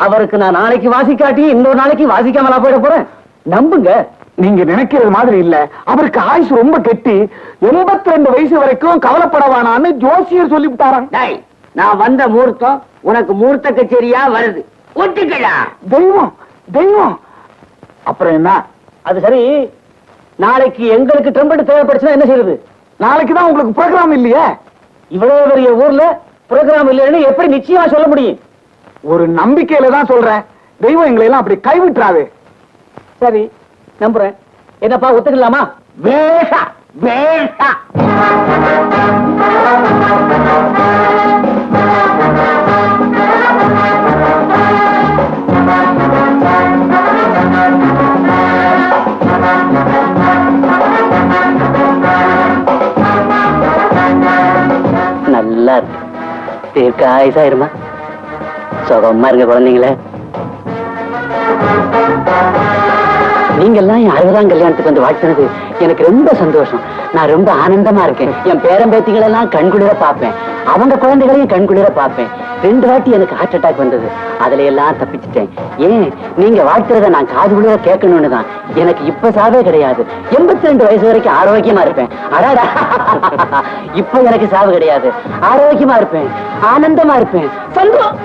அவருக்கு நான் நாளைக்கு வாசிக்காட்டி இன்னொரு நாளைக்கு வாசிக்காமலா போயிட போறேன். நம்புங்க. நீங்க நினைக்கிறது மாதிரி இல்ல. அவருக்கு ஆயுசு ரொம்ப கெட்டி. 82 வயசு வரைக்கும் கவலைப்படவானான்னு ஜோசியர் சொல்லிவிட்டாராம். டேய், நான் வந்த முகூர்த்தம் உனக்கு முகூர்த்த கச்சேரியா வருது. ஒட்டுக்கலாம். தெய்வம். அப்புறம் என்ன? அது சரி, நாளைக்கு எங்களுக்கு ட்ரம்பட் தேவைப்படுச்சுன்னா என்ன செய்யறது? நாளைக்கு தான் உங்களுக்கு ப்ரோகிராம் இல்லையே. இவ்வளவு பெரிய ஊர்ல ப்ரோகிராம் இல்லைன்னு எப்படி நிச்சயமா சொல்ல முடியும்? ஒரு நம்பிக்கையில தான் சொல்றேன். தெய்வம் எங்களை எல்லாம் அப்படி கைவிட்டுறாது. சரி, நம்புறேன். என்னப்பா, ஒத்துக்கலாமா? வேஷா வேஷா. நல்லா இருக்கு. தீர்க்க ஆயுசாயிருமா. சுகமா இருங்க குழந்தைங்களே. நீங்க எல்லாம் என் 60ஆம் கல்யாணத்துக்கு வந்து வாழ்த்துனது எனக்கு ரொம்ப சந்தோஷம். நான் ரொம்ப ஆனந்தமா இருக்கேன். என் பேரன் பேத்திகள் எல்லாம் கண்குளிர பார்ப்பேன், அவங்க குழந்தைகளையும் கண்குளிர பார்ப்பேன். 2 வாட்டி எனக்கு ஹார்ட் அட்டாக் வந்தது, அதுல எல்லாம் தப்பிச்சிட்டேன். ஏன் நீங்க வாழ்த்துறத நான் காது குளிர கேட்கணும்னு தான். எனக்கு இப்ப சாவே கிடையாது. 82 வயசு வரைக்கும் ஆரோக்கியமா இருப்பேன். அடாடா, இப்ப எனக்கு சாவு கிடையாது. ஆரோக்கியமா இருப்பேன், ஆனந்தமா இருப்பேன். சந்தோஷம்.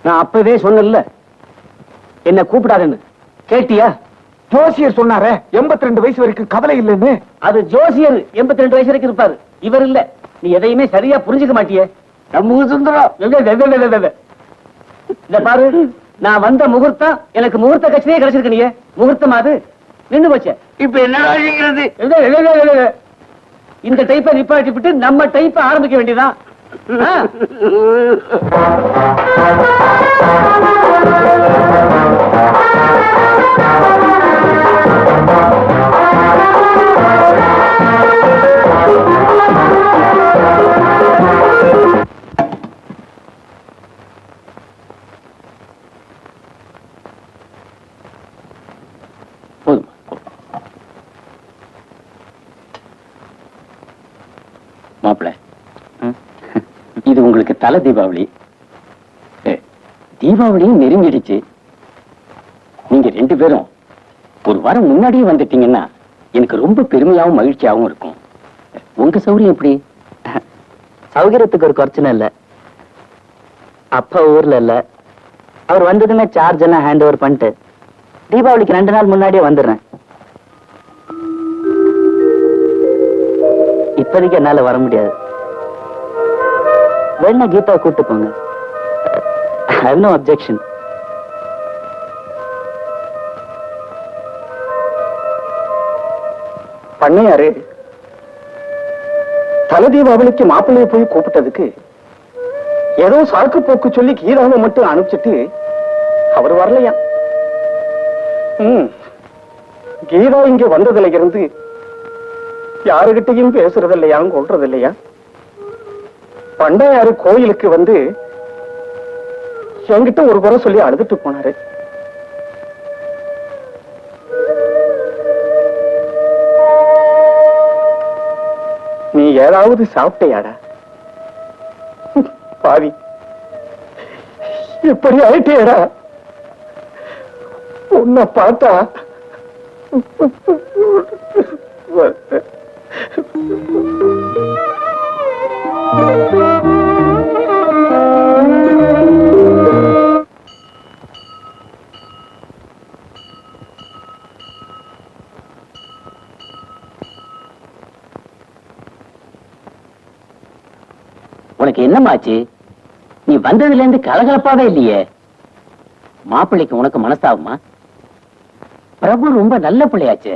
நான் அப்பவே சொன்னேன்ல, என்ன கூப்பிடாதுன்னு. கேட்டியா? ஜோசியர் சொன்னாரே 82 வயசு வரைக்கும் கவலை இல்லைன்னு. அது ஜோசியர் 82 வயசு வரைக்கும் இருப்பாரு, இவர் இல்ல. நீ எதையுமே சரியா புரிஞ்சுக்க மாட்டியே. இத பாரு, நான் வந்த முகூர்த்தம் எனக்கு முகூர்த்த கட்சியே கிடைச்சிருக்கு. நீ முகூர்த்தம் அது நின்னு போச்சே. இப்ப என்னடா செய்கிறது? இந்த டைப்பை நிப்பாட்டி விட்டு நம்ம டைப்பை ஆரம்பிக்க வேண்டியதான். தலை தீபாவளி. தீபாவளியும் நெருங்கிடுச்சு. நீங்க 2 பேரும் ஒரு வாரம் முன்னாடியே வந்துட்டீங்கன்னா எனக்கு ரொம்ப பெருமையாவும் மகிழ்ச்சியாவும் இருக்கும். உங்க சௌகரியம் எப்படி? சௌகரியத்துக்கு ஒரு குறைச்சனும் இல்ல. அப்பா ஊர்ல இல்ல. அவர் வந்ததுமே சார்ஜ் எல்லாம் ஹேண்ட் ஓவர் பண்ணிட்டு தீபாவளிக்கு 2 நாள் முன்னாடியே வந்துடுறேன். இப்போதைக்கு என்னால வர முடியாது. வேணா கீதா கூட்டு போங்க. I have no objection. பண்ணையாரு தலை தீபாவளிக்கு மாப்பிள்ளைய போய் கூப்பிட்டதுக்கு ஏதோ சாக்கு போக்கு சொல்லி கீதாவை மட்டும் அனுப்பிச்சிட்டு அவர் வரலையா? கீதா இங்க வந்ததுல இருந்து யாருகிட்டையும் பேசுறது இல்லையா, கொள்றது இல்லையா? பண்ணையாரு கோயிலுக்கு வந்து என்கிட்ட ஒரு குறை சொல்லி அழுதுட்டு போனாரு. நீ ஏதாவது சாப்பிட்டையாடா? பாவி, எப்படி ஆயிட்டேடா? உன்னை பார்த்தா உனக்கு என்னமாச்சு? நீ வந்ததுல இருந்து கலகலப்பாவே இல்லையே. மாப்பிள்ளைக்கு உனக்கு மனசாகுமா? பிரபு ரொம்ப நல்ல பிள்ளையாச்சு.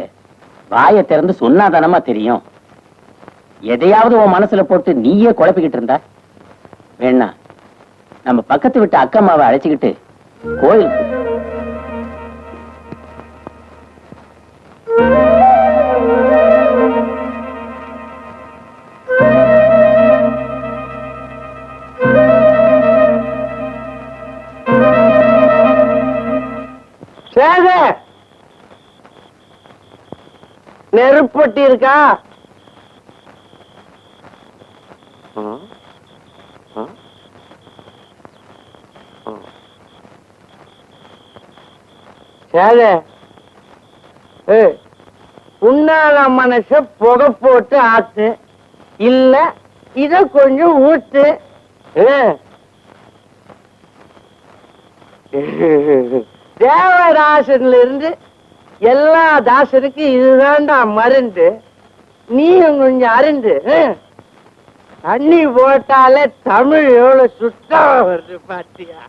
வாயை திறந்து சொன்னாதானமா தெரியும். எதையாவது உன் மனசுல போட்டு நீயே குழப்பிக்கிட்டு இருந்தா வேணா நம்ம பக்கத்து விட்டு அக்கம்மாவை அழைச்சுக்கிட்டு கோயிலுக்கு நெருப்பட்டி இருக்கா? உன்னால மனச புகை போட்டு ஆத்து இல்ல, இத கொஞ்சம் ஊத்து. தேவதாசன்ல இருந்து எல்லா தாசனுக்கு இதுதான்டா மருந்து. நீயும் கொஞ்சம் அருந்து தண்ணி போட்டாலே தமிழ் எவ்வளவு சுத்தமா வருது பாத்தியா?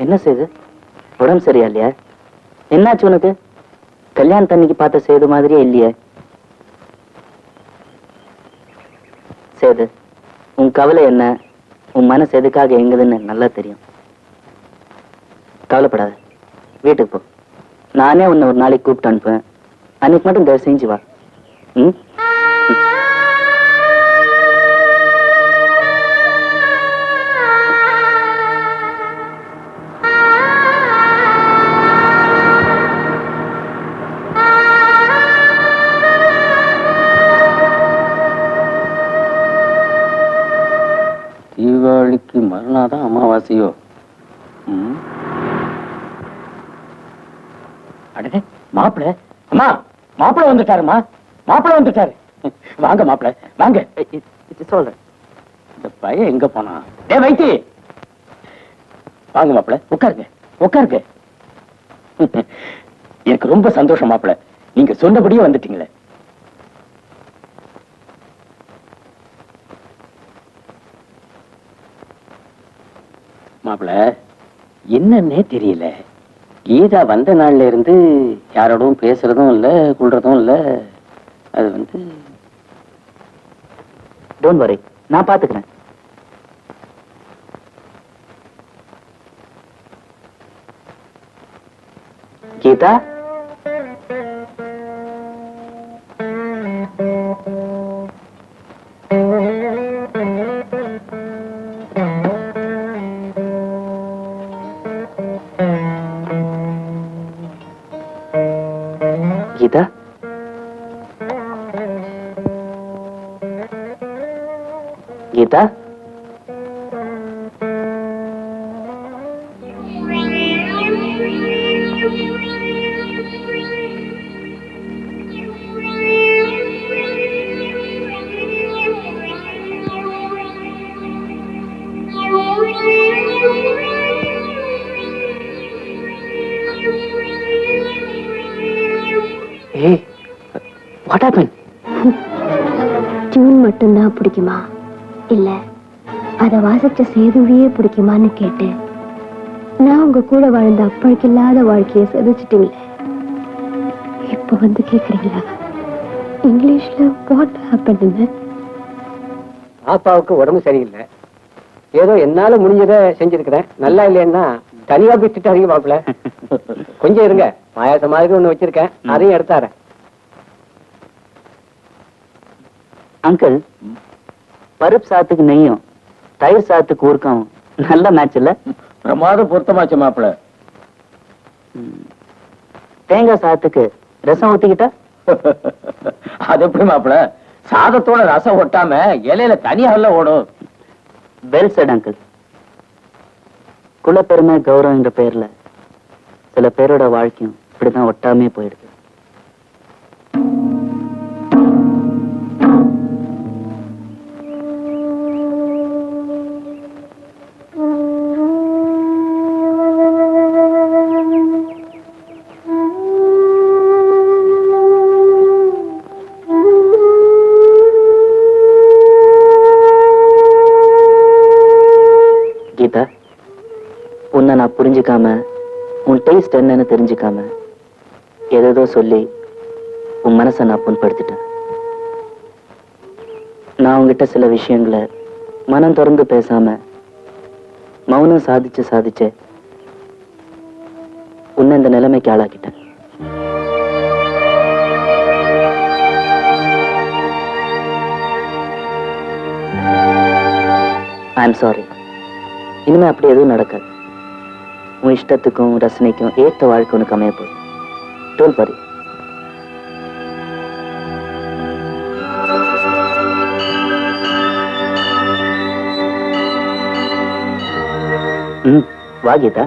என்ன செய்து? உடம்பு சரியா இல்லையா? என்னாச்சு உனக்கு? கல்யாணத்தன்னைக்கு பார்த்த சேது மாதிரியே இல்லையே. சேது, உன் கவலை என்ன, உன் மனசு எதுக்காக எங்குதுன்னு நல்லா தெரியும். கவலைப்படாத, வீட்டுக்கு போ. நானே உன்னை ஒரு நாளைக்கு கூப்பிட்டு அனுப்புவேன். அன்னைக்கு மட்டும் தயவு செஞ்சு வா. ம். தீபாவளிக்கு மறுநாள் தான் அமாவாசையோ? அடே மாப்பிள்ள, அம்மா மாப்பிள்ள வந்துட்டாருமா, மாப்பிள்ள வந்துட்டாரு. வாங்க மாப்பிள்ள வாங்க. சொல்றேன். இந்த பையன் எங்க போனா? டேய் வைத்தி, வாங்க மாப்பிள்ள, உட்காருங்க உட்காருங்க. எனக்கு ரொம்ப சந்தோஷம் மாப்பிள்ள, நீங்க சொன்னபடியே வந்துட்டீங்களே. மாப்பிள்ள என்னன்னே தெரியல, கீதா வந்த நாள்ல இருந்து யாரோடும் பேசுறதும் இல்ல கொள்றதும் இல்ல. அது வந்து டோன்ட் வரி, நான் பாத்துக்கிறேன். கீதா, கீதா, கீதா, ஏய் வாட் ஹேப்பன்? டியூன் மட்டும்தான் பிடிக்குமா இல்ல அத வாசிச்ச சேதுவையே பிடிக்குமான்னு கேட்டேன். நான் உங்க கூட வாழ்ந்த அப்பழுக்கு இல்லாத வாழ்க்கையை சிதைச்சிட்டீங்களே, இப்ப வந்து கேக்குறீங்களா இங்கிலீஷ்ல வாட் ஹேப்பன்? பாப்பாவுக்கு உடம்பு சரியில்லை, ஏதோ என்னால முடிஞ்சதை செஞ்சிருக்கிறேன். நல்லா இல்லைன்னா தனியா போய் அறிய மாப்பிள்ள. கொஞ்சம் இருங்க, பாயாசம் மாதிரி ஒண்ணு வச்சிருக்கேன், அதையும் எடுத்தாரேன். அங்கிள், பருப்பு சாத்துக்கு நெய்யும் தயிர் சாத்துக்கு ஊர்க்கும் நல்ல மேட்ச் இல்ல? பிரமாத பொருத்தமாச்சு மாப்பிள்ள. தேங்காய் சாத்துக்கு ரசம் ஊத்திக்கிட்டா? அது எப்படி மாப்பிள்ள, சாதத்தோட ரசம் ஒட்டாம இலையில தனியா ஓடும். Well said uncle. குலப்பெருமை கௌரவம் என்ற பெயர்ல சில பேரோட வாழ்க்கையும் இப்படிதான் ஒட்டாமே போயிடுது. கீதா, உன்னை நான் புரிஞ்சுக்காம, உன் டேஸ்ட் என்னன்னு தெரிஞ்சுக்காம ஏதேதோ சொல்லி உன் மனசை நான் புண்படுத்திட்டேன். நான் உங்ககிட்ட சில விஷயங்களை மனம் திறந்து பேசாம மௌனம் சாதிச்சு உன்னை இந்த நிலைமைக்கு ஆளாக்கிட்டேன். I am sorry. இனிமே அப்படி எதுவும் நடக்காது. உன் இஷ்டத்துக்கும் ரசனைக்கும் ஏற்ற வாழ்க்கை உனக்கு அமைய போகுது. Don't worry. வா கீதா.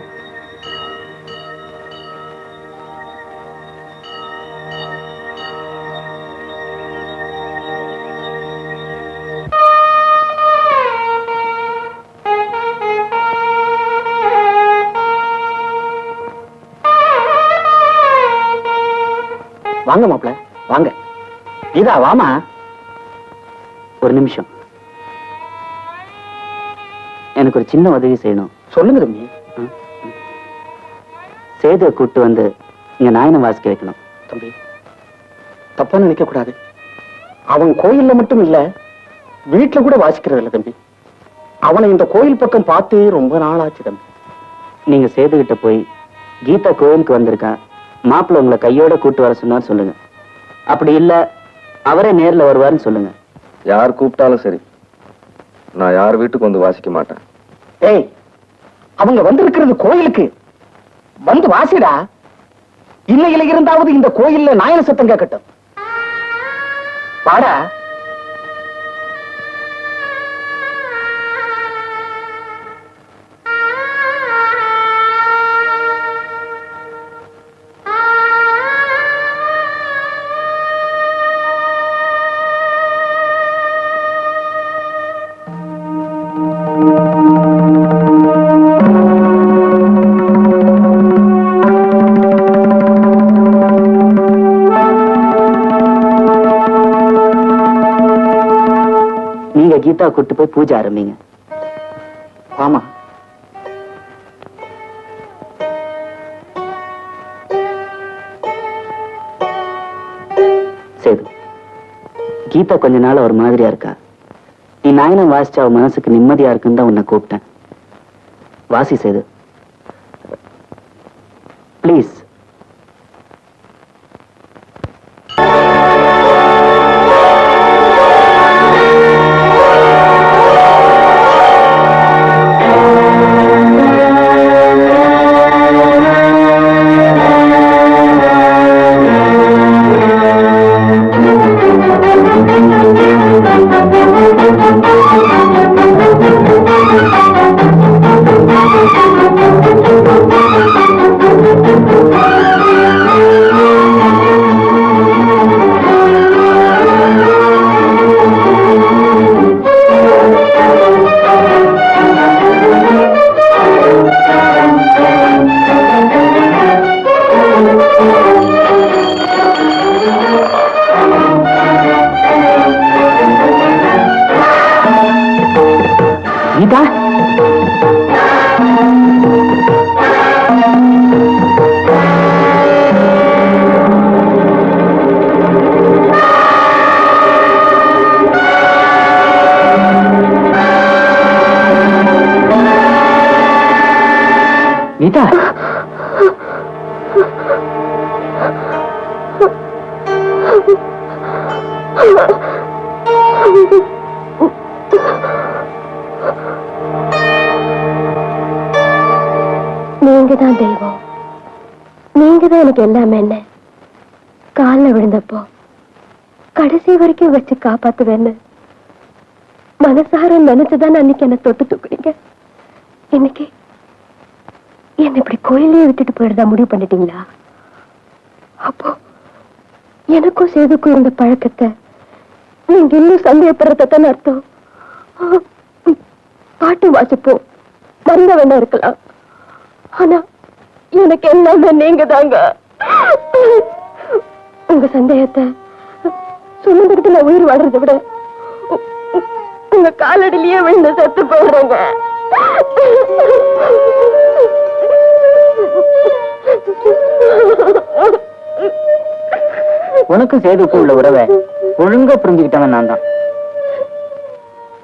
வாங்க மாப்பிள்ள வாங்க. கீதா வாமா. ஒரு நிமிஷம், எனக்கு ஒரு சின்ன உதவி செய்யணும். சொல்லுங்க தம்பி. சேதுவை கூட்டு வந்து இங்க நாயனம் வாசிக்க வைக்கணும். தம்பி தப்பா நினைக்க கூடாது, அவன் கோயில்ல மட்டும் இல்ல வீட்டுல கூட வாசிக்கிறது இல்ல தம்பி. அவனை இந்த கோயில் பக்கம் பார்த்து ரொம்ப நாள் ஆச்சு தம்பி. நீங்க சேதுகிட்ட போய் கீதா கோயிலுக்கு வந்திருக்கா, மாப்பிள்ள உங்களை கையோட கூட்டு வர சொன்னார் சொல்லுங்க. அப்படி இல்ல அவரே நேர்ல வருவாருன்னு சொல்லுங்க. யார் கூப்பிட்டாலும் சரி, நான் யார் வீட்டுக்கு வந்து வாசிக்க மாட்டேன். ஏய், அவங்க வந்திருக்கிறது கோயிலுக்கு, வந்து வாசிடா. இன்னையில இருந்தாவது இந்த கோயில்ல நாயன சத்தம் கேட்கட்டும். வாடா. கீதா கூட்டு போய் பூஜை ஆரம்பிங்க. ஆமா. சேது, கீதா கொஞ்ச நாள் ஒரு மாதிரியா இருக்கா. நீ நாயனம் வாசிச்சா அவ மனசுக்கு நிம்மதியா இருக்குன்னு தான் உன்னை கூப்பிட்டேன். வாசி சேது, ப்ளீஸ். கீதா, கீதா, நீங்க தான் தெய்வம், நீங்க தான் எனக்கு எல்லாமே. என்ன காலில் விழுந்தப்போ கடைசி வரைக்கும் வச்சு காப்பாத்துவேன்னு மனசார நினைச்சுதான் அன்னைக்கு என்ன தொட்டு தூக்குறீங்க. இன்னைக்கு என்ன இப்படி கோயிலே விட்டுட்டு போயிடுறதா முடிவு பண்ணிட்டீங்களா? அப்போ எனக்கும் சேதுக்கும் இருந்த பழக்கத்தை நீங்க இன்னும் சந்தேகப்படுறதான் அர்த்தம். பாட்டு வாசிப்போம், மறந்த வேண்டாம் இருக்கலாம், ஆனா எனக்கு எல்லாமே நீங்க தாங்க. உங்க சந்தேகத்தை சுமந்துக்கிட்டு நான் உயிர் வாடுறதை விட உங்க காலடியிலேயே விழுந்து செத்து போடுறேங்க. உனக்கும் சேதுக்கும் உள்ள உறவை ஒழுங்கா புரிஞ்சுக்கிட்டவன் நான் தான்.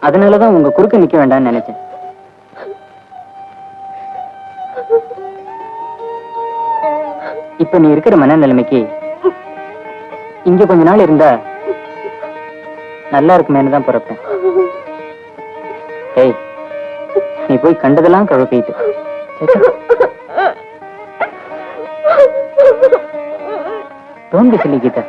அதனாலதான் உங்க குறுக்க நிக்க வேண்டாம்னு நினைச்சேன். இப்ப நீ இருக்கிற மனநிலைமைக்கு இங்க கொஞ்ச நாள் இருந்தா நல்லா இருக்குமேனு தான் பிறப்பேன். ஏய், நீ போய் கண்டதெல்லாம் கழுவிட்டு தோண்டி சொல்லி கீதா.